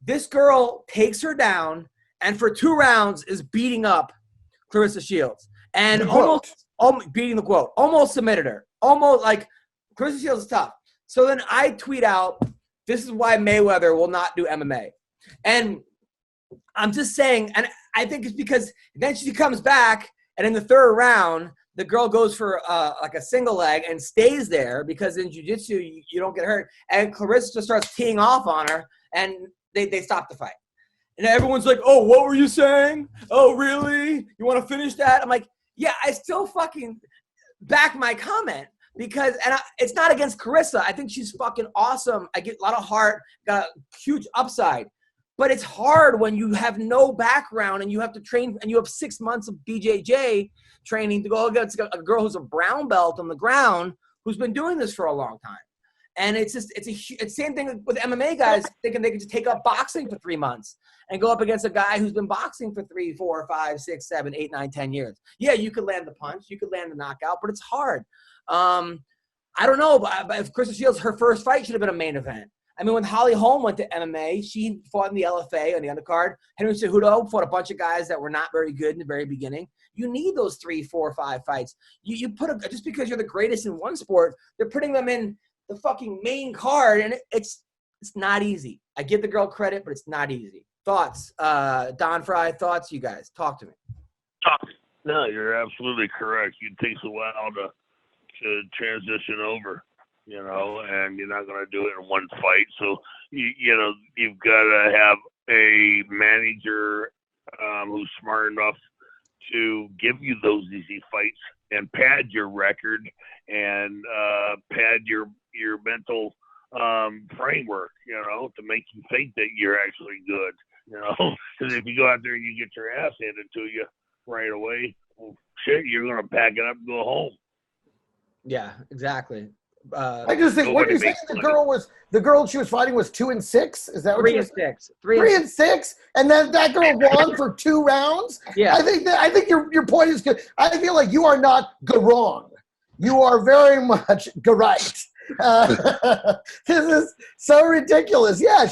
This girl takes her down and for 2 rounds is beating up Clarissa Shields. And almost beating the GWOAT. Almost submitted her. Almost like Clarissa Shields is tough. So then I tweet out, this is why Mayweather will not do MMA. And I'm just saying, and I think it's because then she comes back and in the 3rd round, the girl goes for like a single leg and stays there because in jiu-jitsu, you don't get hurt. And Clarissa just starts teeing off on her and they stop the fight. And everyone's like, oh, what were you saying? Oh, really? You want to finish that? I'm like, yeah, I still fucking back my comment because it's not against Clarissa. I think she's fucking awesome. I get a lot of heart, got a huge upside. But it's hard when you have no background and you have to train and you have 6 months of BJJ training to go against a girl who's a brown belt on the ground who's been doing this for a long time. And it's the same thing with MMA guys thinking they can just take up boxing for 3 months and go up against a guy who's been boxing for 3, 4, 5, 6, 7, 8, 9, 10 years. Yeah, you could land the punch, you could land the knockout, but it's hard. I don't know, but if Clarissa Shields, her first fight should have been a main event. I mean, when Holly Holm went to MMA, she fought in the LFA on the undercard. Henry Cejudo fought a bunch of guys that were not very good in the very beginning. You need those 3, 4, 5 fights. You put just because you're the greatest in one sport, they're putting them in the fucking main card, and it's not easy. I give the girl credit, but it's not easy. Thoughts, Don Frye? Thoughts, you guys? Talk to me. No, you're absolutely correct. It takes a while to transition over, and you're not going to do it in one fight. So, you've got to have a manager who's smart enough to give you those easy fights and pad your record and pad your mental framework, to make you think that you're actually good, because if you go out there and you get your ass handed to you right away, well, shit, you're going to pack it up and go home. Yeah, exactly. I just think, what you're saying, the girl she was fighting was 2-6? Is that what you're saying? 3 and 6, and then that girl won for 2 rounds. Yeah, I think your point is good. I feel like you are not wrong. You are very much right. This is so ridiculous. Yeah,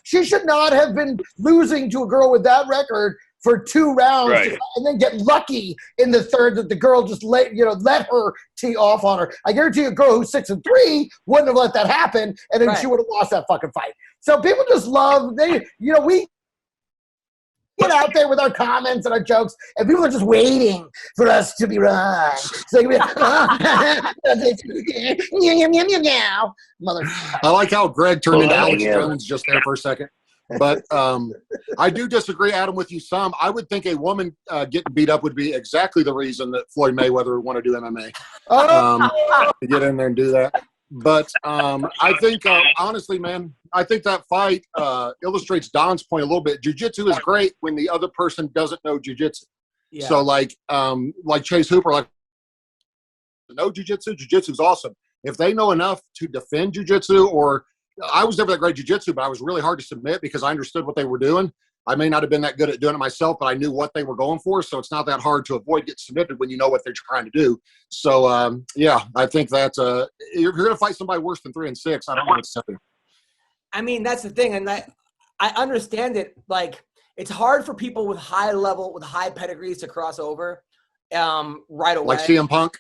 she should not have been losing to a girl with that record for 2 rounds, right, and then get lucky in the third that the girl just let her tee off on her. I guarantee you, a girl who's 6-3 wouldn't have let that happen, and then she would have lost that fucking fight. So people just love we get out there with our comments and our jokes, and people are just waiting for us to be wrong. So they can be like, motherfucker. I like how Greg turned into Alex Jones just there for a second. But I do disagree, Adam, with you some. I would think a woman getting beat up would be exactly the reason that Floyd Mayweather would want to do MMA. To get in there and do that. But I think, honestly, man, I think that fight illustrates Don's point a little bit. Jiu-jitsu is great when the other person doesn't know jiu-jitsu. Yeah. So, like Chase Hooper, no jiu-jitsu. Jiu-jitsu is awesome. If they know enough to defend jiu-jitsu, or I was never that great jiu-jitsu, but I was really hard to submit because I understood what they were doing. I may not have been that good at doing it myself, but I knew what they were going for. So it's not that hard to avoid getting submitted when you know what they're trying to do. So, yeah, I think that if you're going to fight somebody worse than 3 and 6, I don't know what to tell you. I mean, that's the thing. And I understand it. Like, it's hard for people with high pedigrees to cross over right away. Like CM Punk?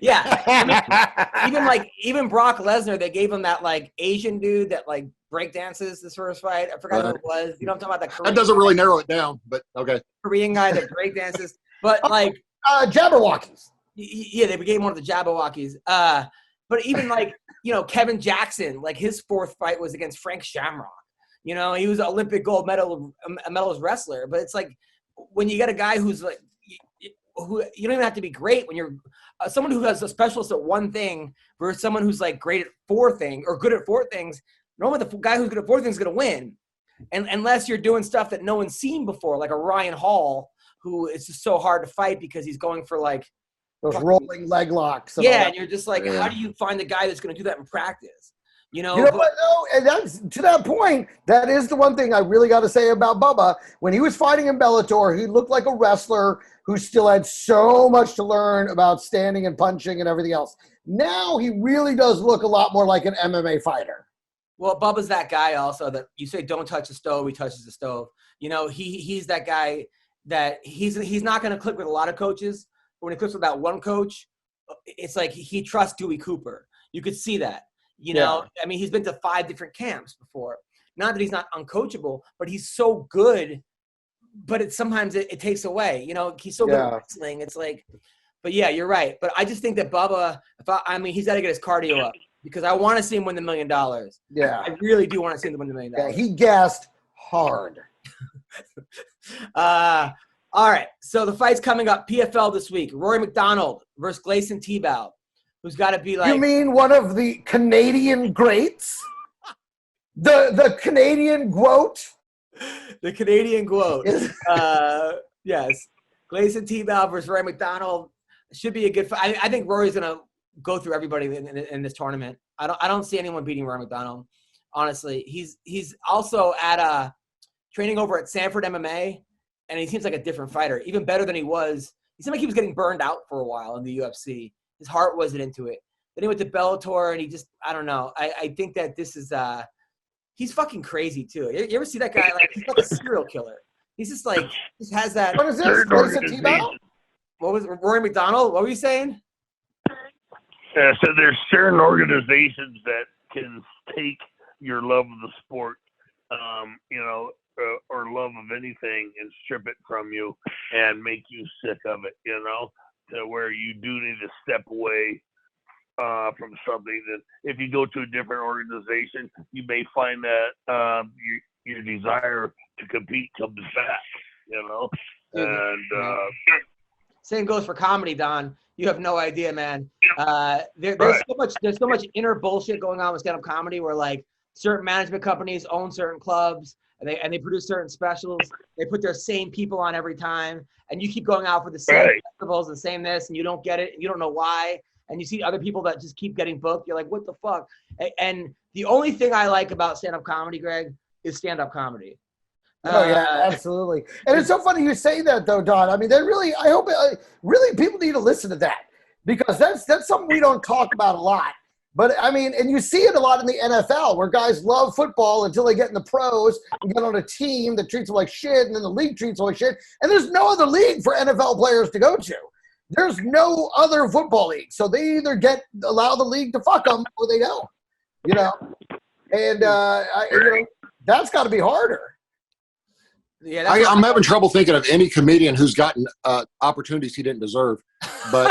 Yeah. I mean, even Brock Lesnar, they gave him that Asian dude that break dances this first fight. I forgot who it was. You know what I'm talking about? That doesn't really narrow it down, but okay. Korean guy that break dances. But Jabberwockies. Yeah, they gave him one of the Jabberwockies. But even Kevin Jackson, his 4th fight was against Frank Shamrock. He was an Olympic gold medalist wrestler. But it's when you get a guy who's who you don't even have to be great when you're someone who has a specialist at one thing versus someone who's great at 4 things or good at 4 things. Normally the guy who's good at 4 things is going to win. And unless you're doing stuff that no one's seen before, like a Ryan Hall, who is just so hard to fight because he's going for those rolling leg locks. And you're just how do you find the guy that's going to do that in practice? You know what? No, and that's to that point. That is the one thing I really got to say about Bubba. When he was fighting in Bellator, he looked like a wrestler who still had so much to learn about standing and punching and everything else. Now he really does look a lot more like an MMA fighter. Well, Bubba's that guy also that you say don't touch the stove, he touches the stove. He's that guy that he's not going to click with a lot of coaches. But when he clicks with that one coach, it's he trusts Dewey Cooper. You could see that. I mean, he's been to 5 different camps before. Not that he's not uncoachable, but he's so good. But sometimes it takes away. He's so good at wrestling. It's but yeah, you're right. But I just think that Bubba, he's got to get his cardio up because I want to see him win the $1 million. Yeah, I really do want to see him win the $1 million. Yeah, he gassed hard. All right. So the fight's coming up. PFL this week. Rory McDonald versus Gleison Tebow. Who's got to be You mean one of the Canadian greats? The Canadian GOAT? The Canadian GOAT. Yes. Gleison Tebow versus Rory McDonald. Should be a good fight. I think Rory's going to go through everybody in this tournament. I don't see anyone beating Rory McDonald. Honestly. He's also at training over at Sanford MMA, and he seems like a different fighter. Even better than he was. He seemed like he was getting burned out for a while in the UFC. His heart wasn't into it. Then he went to Bellator, and he just, I don't know. I think that this is, he's fucking crazy, too. You ever see that guy? He's like a serial killer. He's just just has that. What is this? What was Rory McDonald? What were you saying? So there's certain organizations that can take your love of the sport, or love of anything and strip it from you and make you sick of it, to where you do need to step away from something. That if you go to a different organization, you may find that your desire to compete comes back, and same goes for comedy, Don. You have no idea, man. There's so much inner bullshit going on with stand-up comedy where certain management companies own certain clubs, and they produce certain specials. They put their same people on every time, and you keep going out for the same festivals, the same this, and you don't get it, and you don't know why. And you see other people that just keep getting booked. You're like, what the fuck? And the only thing I like about stand-up comedy, Greg, is stand-up comedy. Oh yeah, absolutely. And it's so funny you say that though, Don. I mean, I hope really people need to listen to that, because that's something we don't talk about a lot. But I mean, and you see it a lot in the NFL, where guys love football until they get in the pros and get on a team that treats them like shit, and then the league treats them like shit. And there's no other league for NFL players to go to. There's no other football league, so they either allow the league to fuck them or they don't. You know, and that's got to be harder. Yeah, I'm having trouble thinking of any comedian who's gotten opportunities he didn't deserve. But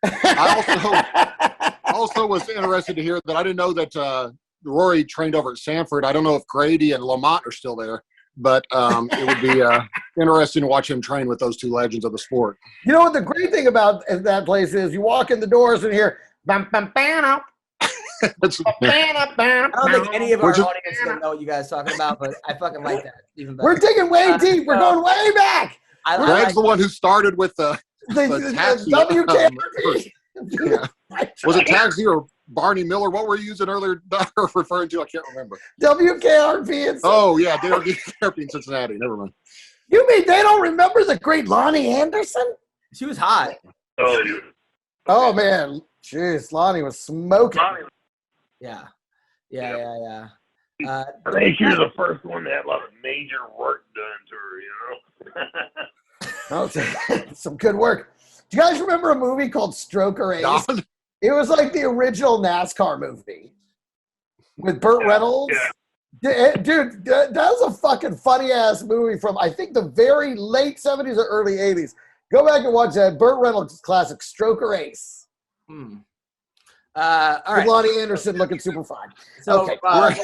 I also was interested to hear that I didn't know that Rory trained over at Sanford. I don't know if Grady and Lamont are still there, but it would be interesting to watch him train with those two legends of the sport. You know what the great thing about that place is? You walk in the doors and hear bam, bam, bam, up. I don't think any of our audience is going to know what you guys are talking about, but I fucking like that even better. We're digging way deep. We're going way back. Greg's the one who started with the taxi. WKRP. Was it Taxi or Barney Miller? What were you using earlier, referring to? I can't remember. WKRP. Oh, yeah, WKRP in Cincinnati. Never mind. You mean they don't remember the great Lonnie Anderson? She was hot. Oh man. Jeez, Lonnie was smoking. Yeah. I think she was the first one that had a lot of major work done to her, you know? Oh, some good work. Do you guys remember a movie called Stroker Ace? It was like the original NASCAR movie with Burt Reynolds. Yeah. Dude, that was a fucking funny-ass movie from, I think, the very late 70s or early 80s. Go back and watch that. Burt Reynolds classic, Stroker Ace. All right. Lonnie Anderson looking super fine. So, okay. We're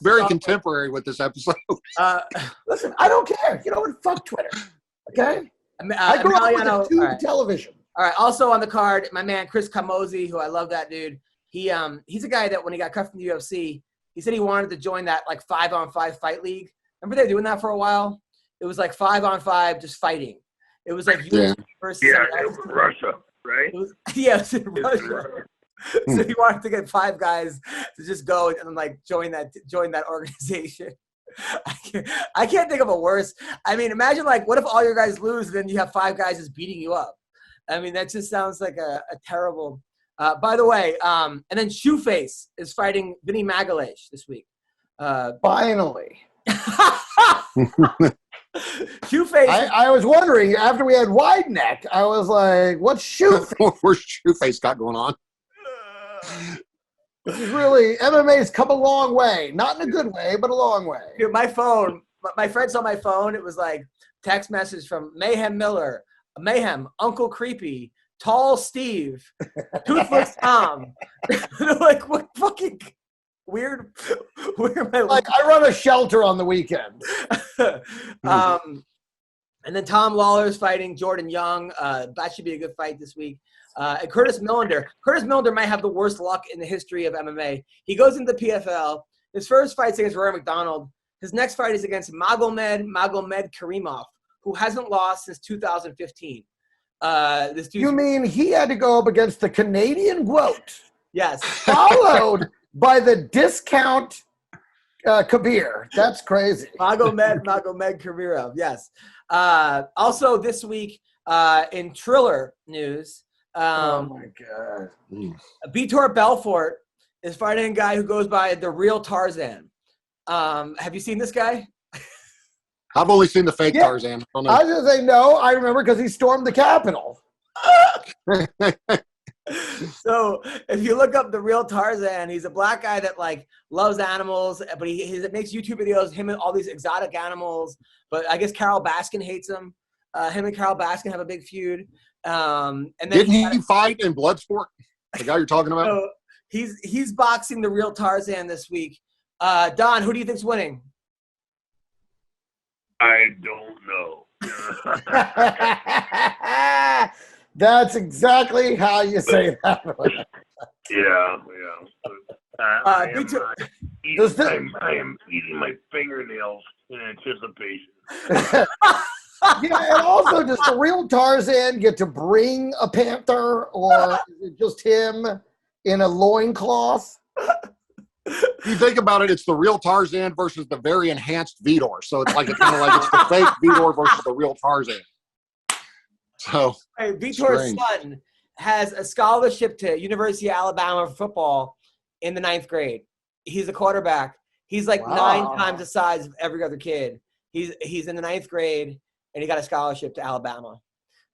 very contemporary with this episode. Listen, I don't care. You know what? Fuck Twitter. Okay? I grew up with a tube television. All right. Also on the card, my man Chris Camozzi, who I love that dude. He's a guy that when he got cut from the UFC, he said he wanted to join that like 5-on-5 fight league. Remember they were doing that for a while? It was like 5-on-5 just fighting. It was like UFC versus Russia, right? It was in Russia. So he wanted to get 5 guys to just go and like join that organization. I can't think of a worse. I mean, imagine like what if all your guys lose and then you have 5 guys just beating you up? I mean, that just sounds like a terrible. By the way, and then Shoeface is fighting Vinny Magalhaes this week. Finally. Shoeface. I was wondering after we had Wide Neck. I was like, "What's Shoeface? Where's Shoeface got going on?" This is really MMA's come a long way, not in a good way, but a long way. Dude, my phone. My friend saw my phone. It was like text message from Mayhem Miller, Mayhem, Uncle Creepy, Tall Steve, Toothless Tom. They're like, what fucking weird my like I run a shelter on the weekend. And then Tom Lawler's fighting Jordan Young. That should be a good fight this week. And Curtis Millender. Curtis Millender might have the worst luck in the history of MMA. He goes into PFL. His first fight's against Rory McDonald. His next fight is against Magomed Karimov, who hasn't lost since 2015. You mean he had to go up against the Canadian Goat? Yes. Followed by the discount Kabir. That's crazy. Magomed Karimov, yes. Also this week in Triller news, oh my God. Vittori Belfort is fighting a guy who goes by the real Tarzan. Have you seen this guy? I've only seen the fake Tarzan. I was going to say no. I remember because he stormed the Capitol. So if you look up the real Tarzan, he's a black guy that like loves animals, but he makes YouTube videos, him and all these exotic animals. But I guess Carol Baskin hates him. Him and Carol Baskin have a big feud. And then didn't he fight in Bloodsport? The guy you're talking about? So he's boxing the real Tarzan this week. Don, who do you think's winning? I don't know. That's exactly how you say that. Yeah. I am eating my fingernails in anticipation. Yeah, and also, does the real Tarzan get to bring a panther, or is it just him in a loincloth? If you think about it, it's the real Tarzan versus the very enhanced Vittori. So it's like it's the fake Vittori versus the real Tarzan. So hey, Vittori's son has a scholarship to University of Alabama for football in the 9th grade. He's a quarterback. He's like 9 times the size of every other kid. He's in the 9th grade, and he got a scholarship to Alabama.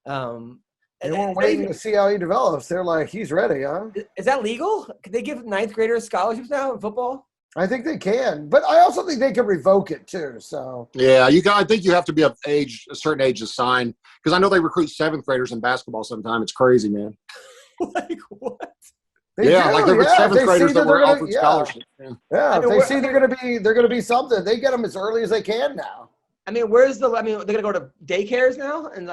They weren't waiting to see how he develops. They're like, he's ready, huh? Is that legal? Can they give 9th graders scholarships now in football? I think they can, but I also think they can revoke it too. So yeah, I think you have to be of age, a certain age to sign, because I know they recruit 7th graders in basketball sometimes. It's crazy, man. Like what? Like there were 7th graders that were offered scholarships. Yeah, if they see they're gonna be something, they get them as early as they can now. I mean, they're gonna go to daycares now, and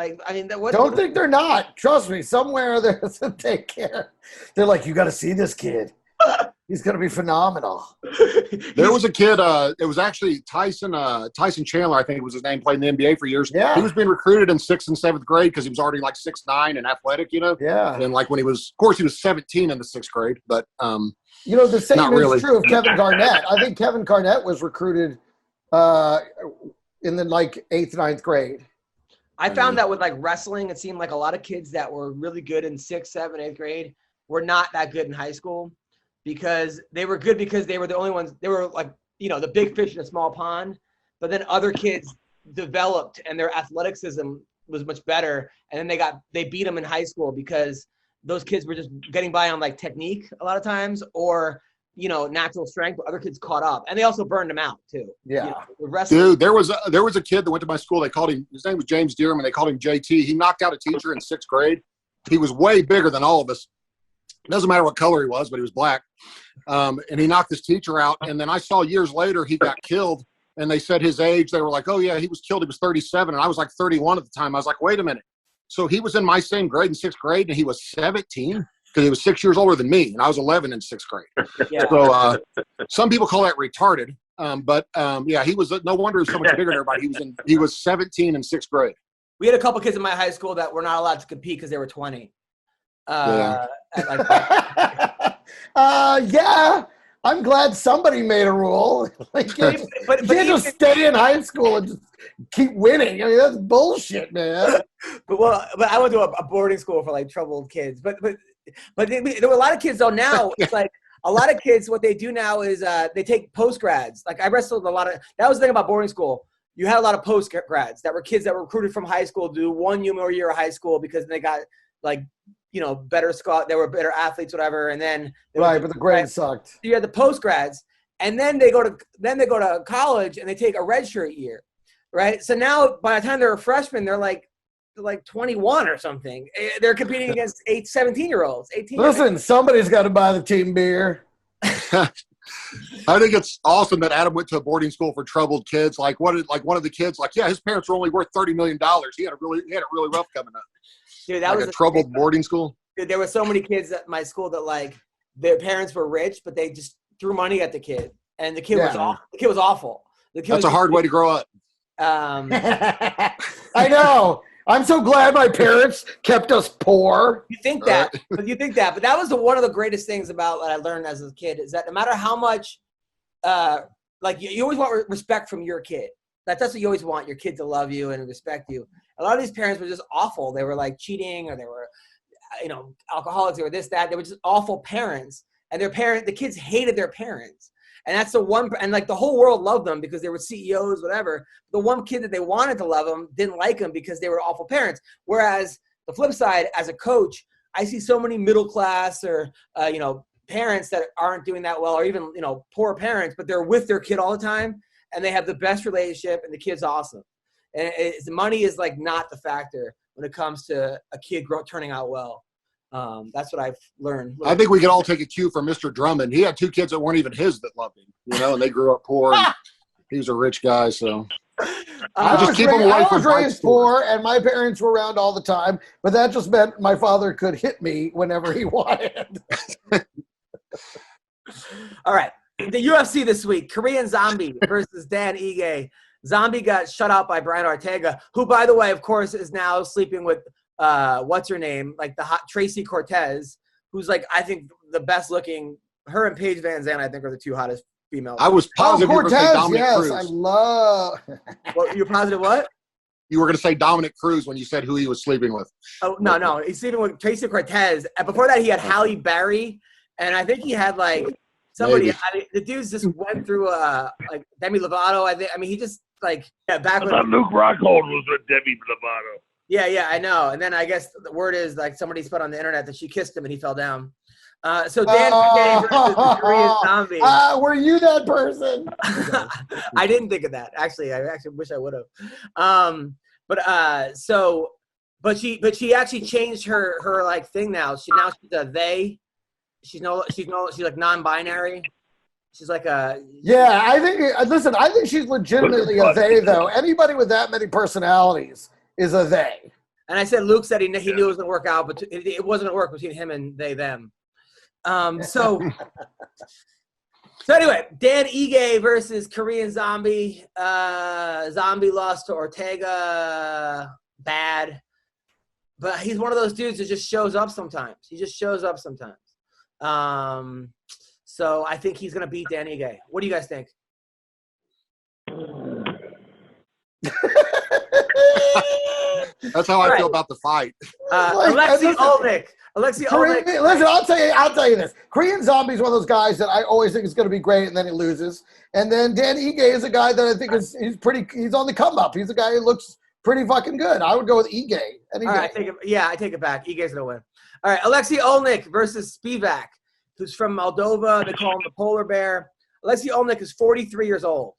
Don't think they're not. Trust me, somewhere there's a daycare. They're like, you got to see this kid. He's gonna be phenomenal. There was a kid. It was actually Tyson Chandler, I think was his name. Played in the NBA for years. Yeah, he was being recruited in 6th and 7th grade because he was already like 6'9" and athletic. Yeah. And like when he was 17 in the 6th grade, but the same is true of Kevin Garnett. I think Kevin Garnett was recruited in the 8th, 9th grade. I found that with wrestling, it seemed like a lot of kids that were really good in 6th, 7th, 8th grade were not that good in high school, because they were good because they were the only ones. They were the big fish in a small pond. But then other kids developed and their athleticism was much better, and then they beat them in high school because those kids were just getting by on technique a lot of times, or natural strength, but other kids caught up, and they also burned them out too. Yeah. Dude, there was a kid that went to my school. They called him, his name was James Dearman. They called him JT. He knocked out a teacher in 6th grade. He was way bigger than all of us. It doesn't matter what color he was, but he was black. And he knocked this teacher out. And then I saw years later he got killed, and they said his age. They were like, oh yeah, he was killed. He was 37. And I was like 31 at the time. I was like, wait a minute. So he was in my same grade in 6th grade, and he was 17? Because he was 6 years older than me, and I was 11 in 6th grade. Yeah. So some people call that retarded, but he was no wonder he was so much bigger than everybody. He was 17 in 6th grade. We had a couple kids in my high school that were not allowed to compete because they were 20. Yeah, I'm glad somebody made a rule. You can't just stay in high school and just keep winning. I mean, that's bullshit, man. But I went to a boarding school for troubled kids. But there were a lot of kids though. Now it's a lot of kids. What they do now is they take post grads. I wrestled a lot of. That was the thing about boarding school. You had a lot of post grads that were kids that were recruited from high school to do 1 more year of high school because they got better they were better athletes, whatever, and then but the grades sucked. So you had the post grads, and then they go to college and they take a redshirt year, right? So now by the time they're a freshman, they're like 21 or something. They're competing against 17-year-olds. 18. Listen, somebody's got to buy the team beer. I think it's awesome that Adam went to a boarding school for troubled kids. One of the kids, his parents were only worth $30 million. He had it really rough coming up. Dude, that was a troubled boarding school. Dude, there were so many kids at my school that their parents were rich, but they just threw money at the kid, and the kid was awful. The kid was awful. That's a hard way to grow up. I know. I'm so glad my parents kept us poor. You think that, but that was one of the greatest things about what I learned as a kid is that no matter how much, you always want respect from your kid. That's what you always want, your kid to love you and respect you. A lot of these parents were just awful. They were cheating, or they were, alcoholics. They were this, that. They were just awful parents, and the kids hated their parents. And that's the one, and the whole world loved them because they were CEOs, whatever. The one kid that they wanted to love them didn't like them because they were awful parents. Whereas the flip side, as a coach, I see so many middle class or, parents that aren't doing that well, or even, poor parents, but they're with their kid all the time and they have the best relationship and the kid's awesome. And the money is not the factor when it comes to a kid turning out well. That's what I've learned. I think we could all take a cue from Mr. Drummond. He had 2 kids that weren't even his that loved him, and they grew up poor. And he was a rich guy, so I was raised poor, and my parents were around all the time. But that just meant my father could hit me whenever he wanted. All right. The UFC this week, Korean Zombie versus Dan Ige. Zombie got shut out by Brian Ortega, who, by the way, of course, is now sleeping with what's her name, like the hot Tracy Cortez, who's like I think the best looking. Her and Paige Van Zandt, I think, are the two hottest females. I was positive you were going to say Dominic Cruz. I love. Well, you're positive what? You were going to say Dominic Cruz when you said who he was sleeping with. Oh no, he's sleeping with Tracy Cortez. And before that, he had Halle Berry, and I think he had like somebody. Maybe. I mean, the dudes just went through like Demi Lovato. I mean, he just like back I when thought Luke Rockhold was with Demi Lovato. Yeah, I know. And then I guess the word is like somebody spun on the internet that she kissed him and he fell down. So Dan Ige versus the Korean Zombie. Were you that person? I didn't think of that. Actually, I wish I would have. But she actually changed her like thing now. She's a they. She's like non-binary. She's like a I think she's legitimately a they though. Anybody with that many personalities is a they. And I said Luke said he knew it was gonna work out, but it wasn't gonna work between him and they them. So anyway, Dan Ige versus Korean Zombie. Zombie lost to Ortega. Bad. But he's one of those dudes that just shows up sometimes. So I think he's going to beat Dan Ige. What do you guys think? That's how I feel about the fight. Alexei Olnik. Listen, I'll tell you this. Korean Zombie is one of those guys that I always think is going to be great, and then he loses. And then Dan Ige is a guy that I think he's on the come up. He's a guy who looks pretty fucking good. I would go with Ige. All right, I take it back. Ige's going to win. All right, Alexei Olnik versus Spivak, who's from Moldova. They call him the polar bear. Alexei Olnik is 43 years old.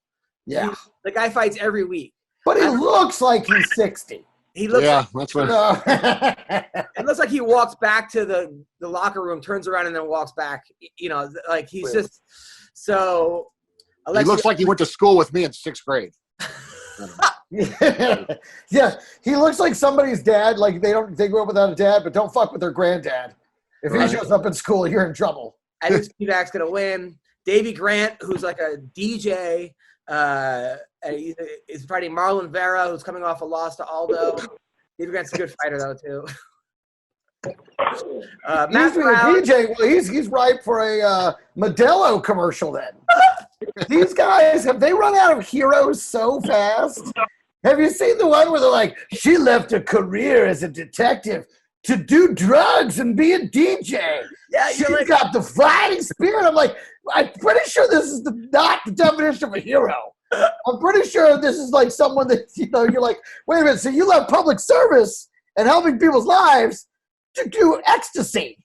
Yeah. The guy fights every week. But he looks like he's 60. He looks that's what. It looks like he walks back to the locker room, turns around, and then walks back. You know, like he's just so. He looks like he went to school with me in 6th grade. Yeah, he looks like somebody's dad. Like they grew up without a dad, but don't fuck with their granddad. If he shows up in school, you're in trouble. I think Spivak's gonna win. Davey Grant, who's like a DJ. He's fighting Marlon Vera, who's coming off a loss to Aldo. Davey Grant's a good fighter though too. Matt Brown, DJ, well, he's ripe for a Modelo commercial then. These guys, have they run out of heroes so fast? Have you seen the one where they're like, she left a career as a detective to do drugs and be a DJ? Yeah, she's got the fighting spirit. I'm like, I'm pretty sure this is not the definition of a hero. I'm pretty sure this is like someone that, you're like, wait a minute, so you left public service and helping people's lives to do ecstasy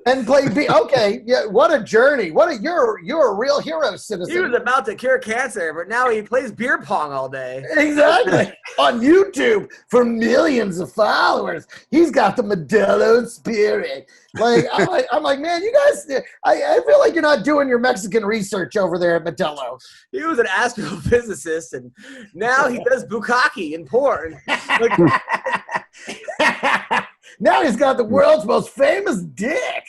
and play okay, yeah, what a journey. You're a real hero, citizen. He was about to cure cancer, but now he plays beer pong all day. Exactly. On YouTube for millions of followers. He's got the Modelo spirit. Like I'm like, man, you guys, I feel like you're not doing your Mexican research over there at Modelo. He was an astrophysicist, and now he does bukkake and porn. Now he's got the world's most famous dick.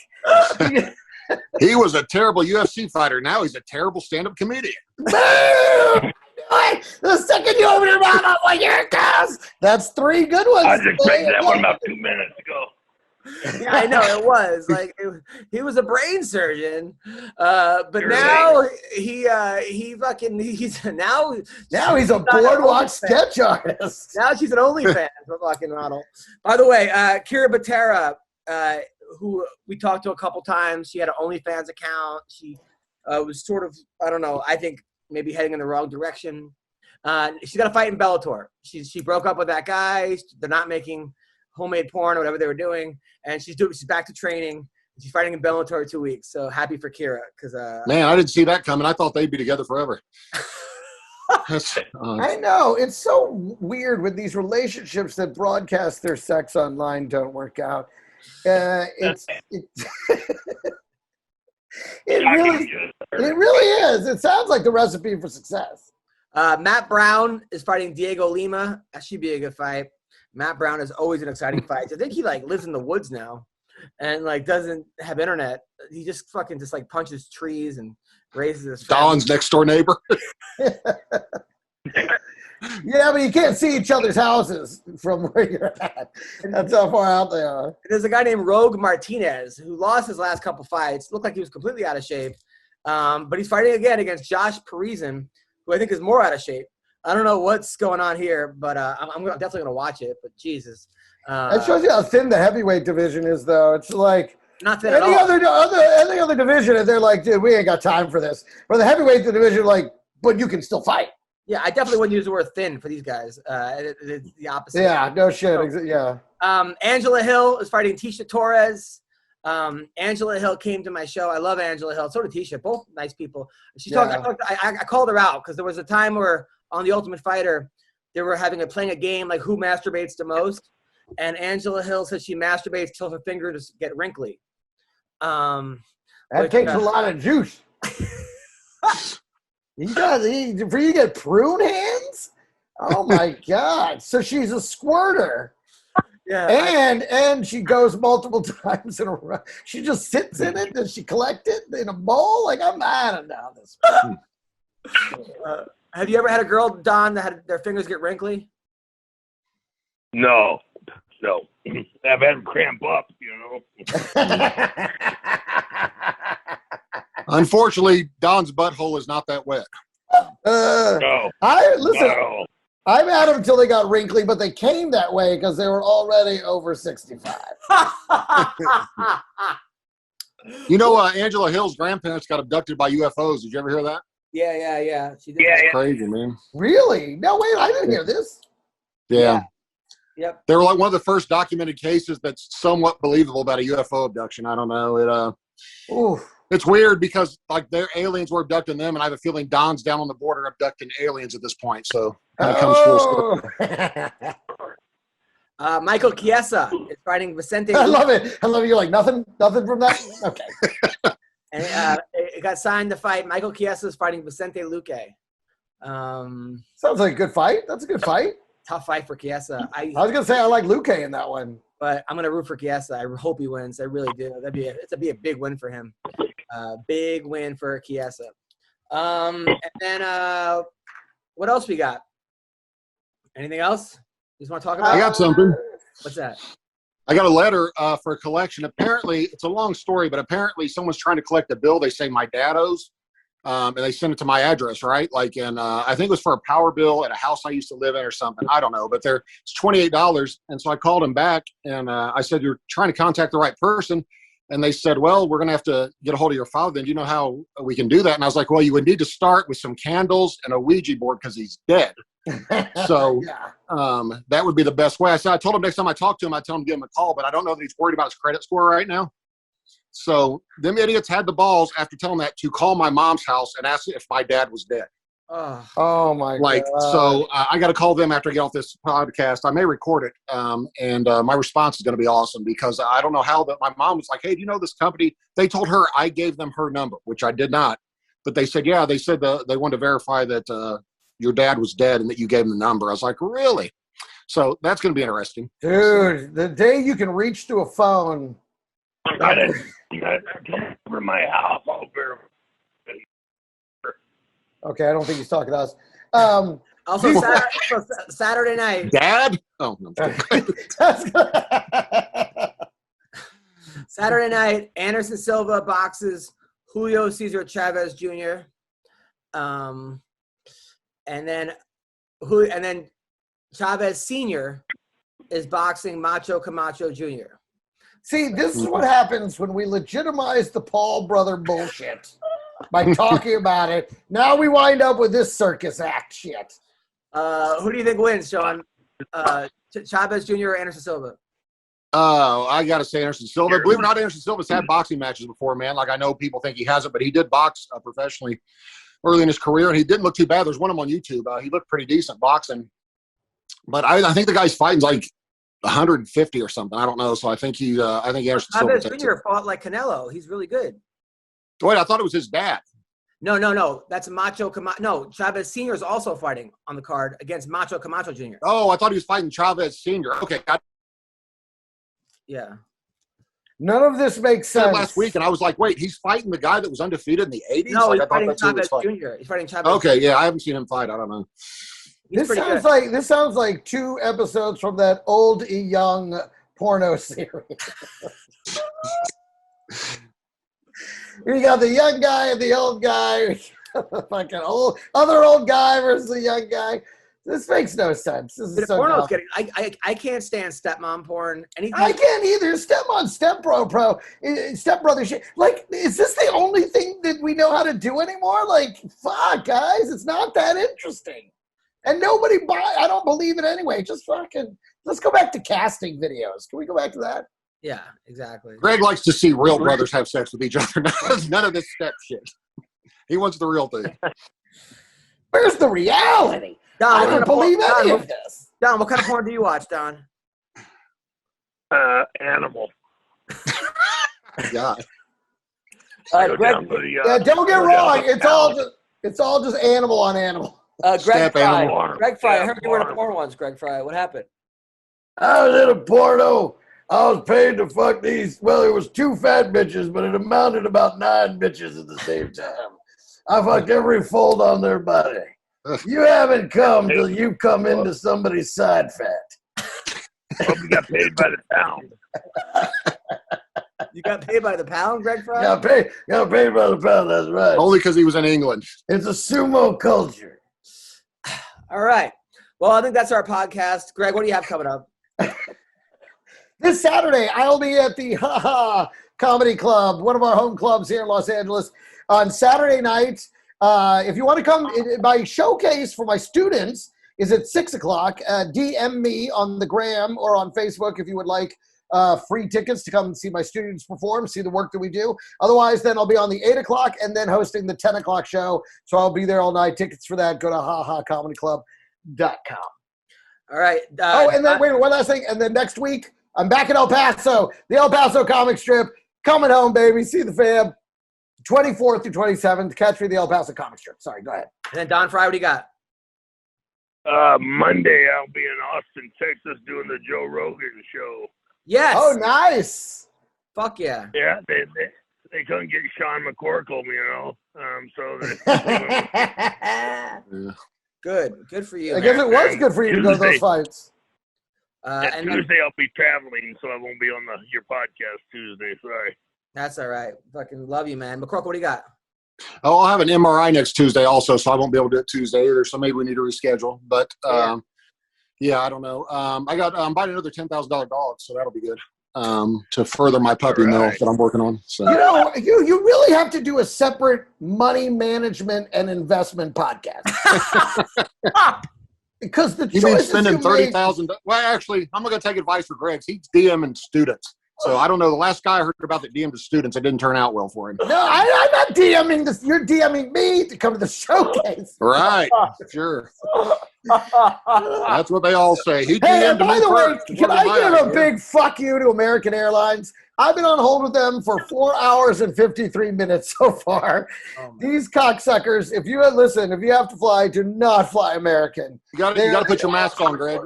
He was a terrible UFC fighter. Now he's a terrible stand-up comedian. Boom! The second you open your mouth, I'm like, here it goes. That's 3 good ones. I just picked that one about 2 minutes ago. Yeah, I know it was like he was a brain surgeon, but now he's a boardwalk sketch artist. Now she's an OnlyFans fucking model. By the way, Kira Butera, who we talked to a couple times, she had an OnlyFans account. She was sort of, I don't know, I think maybe heading in the wrong direction. She's got a fight in Bellator. She broke up with that guy. They're not making homemade porn or whatever they were doing, and she's back to training. She's fighting in Bellator in 2 weeks, so happy for Kira. Because man, I didn't see that coming. I thought they'd be together forever. I know, it's so weird with these relationships that broadcast their sex online don't work out. It really is. It sounds like the recipe for success. Matt Brown is fighting Diego Lima. That should be a good fight. Matt Brown is always an exciting fight. I think he lives in the woods now. and like doesn't have internet. He just fucking just like punches trees and raises his Don's next door neighbor. Yeah, but you can't see each other's houses from where you're at. That's how far out they are. There's a guy named Rogue Martinez who lost his last couple fights. Looked like he was completely out of shape. But he's fighting again against Josh Parisian, who I think is more out of shape. I don't know what's going on here, but I'm definitely going to watch it. But Jesus. That shows you how thin the heavyweight division is, though. It's like not thin any at all. any other division, and they're like, dude, we ain't got time for this. For the heavyweight division, like, but you can still fight. Yeah, I definitely wouldn't use the word thin for these guys. It's the opposite. Yeah, no shit. Yeah. Angela Hill is fighting Tisha Torres. Angela Hill came to my show. I love Angela Hill. So did Tisha. Both nice people. She talked. I called her out because there was a time where on The Ultimate Fighter they were playing a game like who masturbates the most, and Angela Hill said she masturbates till her fingers get wrinkly. That takes a lot of juice. For you to get prune hands? Oh my God. So she's a squirter. Yeah. And she goes multiple times in a row. She just sits in it. Does she collect it in a bowl? Like, I don't know this. Have you ever had a girl, Don, that had their fingers get wrinkly? No. I've had them cramp up, Unfortunately, Don's butthole is not that wet. No. I've had them until they got wrinkly, but they came that way because they were already over 65. Angela Hill's grandparents got abducted by UFOs. Did you ever hear that? Yeah. She did. That's crazy, man. Really? No, wait, I didn't hear this. Yeah. Yep. They were like one of the first documented cases that's somewhat believable about a UFO abduction. I don't know. It's weird because like their aliens were abducting them, and I have a feeling Don's down on the border abducting aliens at this point. So that comes full circle. Michael Chiesa is fighting Vicente. I love it. You're like, nothing from that? Okay. And it got signed to fight. Michael Chiesa is fighting Vicente Luque. Sounds like a good fight. That's a good fight. Tough fight for Chiesa. I was going to say I like Luque in that one. But I'm going to root for Chiesa. I hope he wins. I really do. It'd be a big win for him. Big win for Chiesa. And then what else we got? Anything else you just want to talk about? I got something. What's that? I got a letter for a collection. Apparently, it's a long story, but apparently someone's trying to collect a bill they say my dad owes. And they sent it to my address, right? Like, and I think it was for a power bill at a house I used to live in or something. I don't know, but it's $28. And so I called him back and I said, you're trying to contact the right person. And they said, well, we're going to have to get a hold of your father. Then do you know how we can do that? And I was like, well, you would need to start with some candles and a Ouija board because he's dead. So that would be the best way. I told him next time I talk to him, I tell him to give him a call, but I don't know that he's worried about his credit score right now. So them idiots had the balls after telling that to call my mom's house and ask if my dad was dead. Oh my God. So I got to call them after I get off this podcast. I may record it. And my response is going to be awesome because I don't know how that my mom was like, hey, do you know this company? They told her I gave them her number, which I did not. But they said, yeah, they said they wanted to verify that your dad was dead and that you gave him the number. I was like, really? So that's going to be interesting. Dude, the day you can reach to a phone. You gotta come over to my house. I'll verify. Okay, I don't think he's talking to us. Also, Saturday night. Dad? Oh, no. Saturday night, Anderson Silva boxes Julio Cesar Chavez Jr. And then Chavez Sr. is boxing Macho Camacho Jr. See, this is what happens when we legitimize the Paul brother bullshit by talking about it. Now we wind up with this circus act shit. Who do you think wins, Sean? Chavez Jr. or Anderson Silva? I got to say Anderson Silva. Believe it or not, Anderson Silva's had boxing matches before, man. Like, I know people think he hasn't, but he did box professionally early in his career, and he didn't look too bad. There's one of them on YouTube. He looked pretty decent boxing. But I think the guy's fighting like 150 or something. I don't know. So I think Anderson Silva. Chavez Jr. fought like Canelo. He's really good. Wait, I thought it was his dad. No. That's Macho Camacho. No, Chavez Sr. is also fighting on the card against Macho Camacho Jr. Oh, I thought he was fighting Chavez Sr. Okay. Yeah. None of this makes sense. Last week, and I was like, wait, he's fighting the guy that was undefeated in the 80s? No, like, he's fighting Chavez Jr. He's fighting Chavez. Okay, yeah, I haven't seen him fight. I don't know. This sounds like 2 episodes from that old young porno series. You got the young guy and the old guy. Fucking other old guy versus the young guy. This makes no sense. This is so porno's dumb. getting. I can't stand stepmom porn. Anything. I can't either. Stepmom, stepbrother shit. Like, is this the only thing that we know how to do anymore? Like, fuck, guys, it's not that interesting. And nobody I don't believe it anyway. Just fucking, let's go back to casting videos. Can we go back to that? Yeah, exactly. Greg likes to see real brothers have sex with each other. None of this step shit. He wants the real thing. Where's the reality? Don, I don't believe any of this. Don, what kind of porn do you watch, Don? Animal. Yeah. Greg, don't get wrong. It's all just animal on animal. Greg Frye. Animal. Greg Frye. I heard you were in a porn once, Greg Frye. What happened? I was in a porno. I was paid to fuck these. Well, it was 2 fat bitches, but it amounted to about 9 bitches at the same time. I fucked every fold on their body. You haven't come till you come into somebody's side fat. Well, we got paid by the pound. You got paid by the pound, Greg Frye? Got paid by the pound, that's right. Only because he was in England. It's a sumo culture. All right. Well, I think that's our podcast. Greg, what do you have coming up? This Saturday, I'll be at the Comedy Club, one of our home clubs here in Los Angeles, on Saturday night. If you want to come, my showcase for my students is at 6 o'clock. DM me on the gram or on Facebook if you would like free tickets to come and see my students perform, see the work that we do. Otherwise, then I'll be on the 8 o'clock and then hosting the 10 o'clock show. So I'll be there all night. Tickets for that, go to hahacomedyclub.com. All right. And then wait, one last thing. And then next week, I'm back in El Paso, the El Paso comic strip. Coming home, baby. See the fam. 24th through 27th. Catch me at the El Paso comic strip. Sorry, go ahead. And then Don Frye, what do you got? Monday, I'll be in Austin, Texas, doing the Joe Rogan show. Yes. Oh, nice. Fuck yeah. Yeah, they couldn't get Sean McCorkle, so Good for you. I guess it was good for you to go to those fights. And Tuesday I'll be traveling, so I won't be on your podcast Tuesday. Sorry. That's all right. Fucking love you, man. McCorkle, what do you got? Oh, I'll have an MRI next Tuesday also, so I won't be able to do it Tuesday either. So maybe we need to reschedule. But yeah, I don't know. I'm buying another $10,000 dog, so that'll be good to further my puppy mill that I'm working on. So you really have to do a separate money management and investment podcast. Because the you mean spending $30,000? Well, actually, I'm going to take advice for Greg's. He's DMing students. So I don't know. The last guy I heard about that DM'd to students, it didn't turn out well for him. No, I'm not DMing this. You're DMing me to come to the showcase. Right. Sure. That's what they all say. He Hey, and DM'd by the way, can I give a idea. big fuck you to American Airlines? I've been on hold with them for 4 hours and 53 minutes so far. These cocksuckers, if you have to fly, do not fly American. You got to put your mask on, Greg.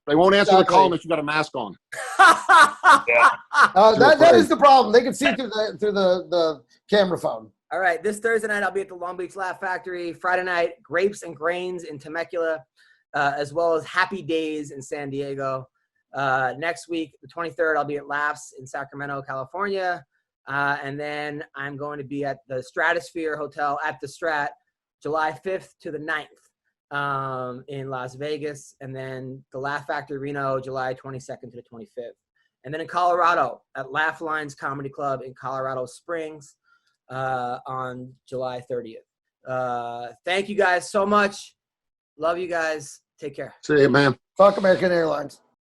They won't answer the call unless you got a mask on. That is the problem. They can see through the camera phone. All right. This Thursday night, I'll be at the Long Beach Laugh Factory. Friday night, Grapes and Grains in Temecula, as well as Happy Days in San Diego. Next week, the 23rd, I'll be at Laughs in Sacramento, California. And then I'm going to be at the Stratosphere Hotel at the Strat, July 5th to the 9th. In Las Vegas, and then the Laugh Factory Reno, July 22nd to the 25th. And then in Colorado at Laugh Lines Comedy Club in Colorado Springs on July 30th. Thank you guys so much. Love you guys. Take care. See you, man. Fuck American Airlines.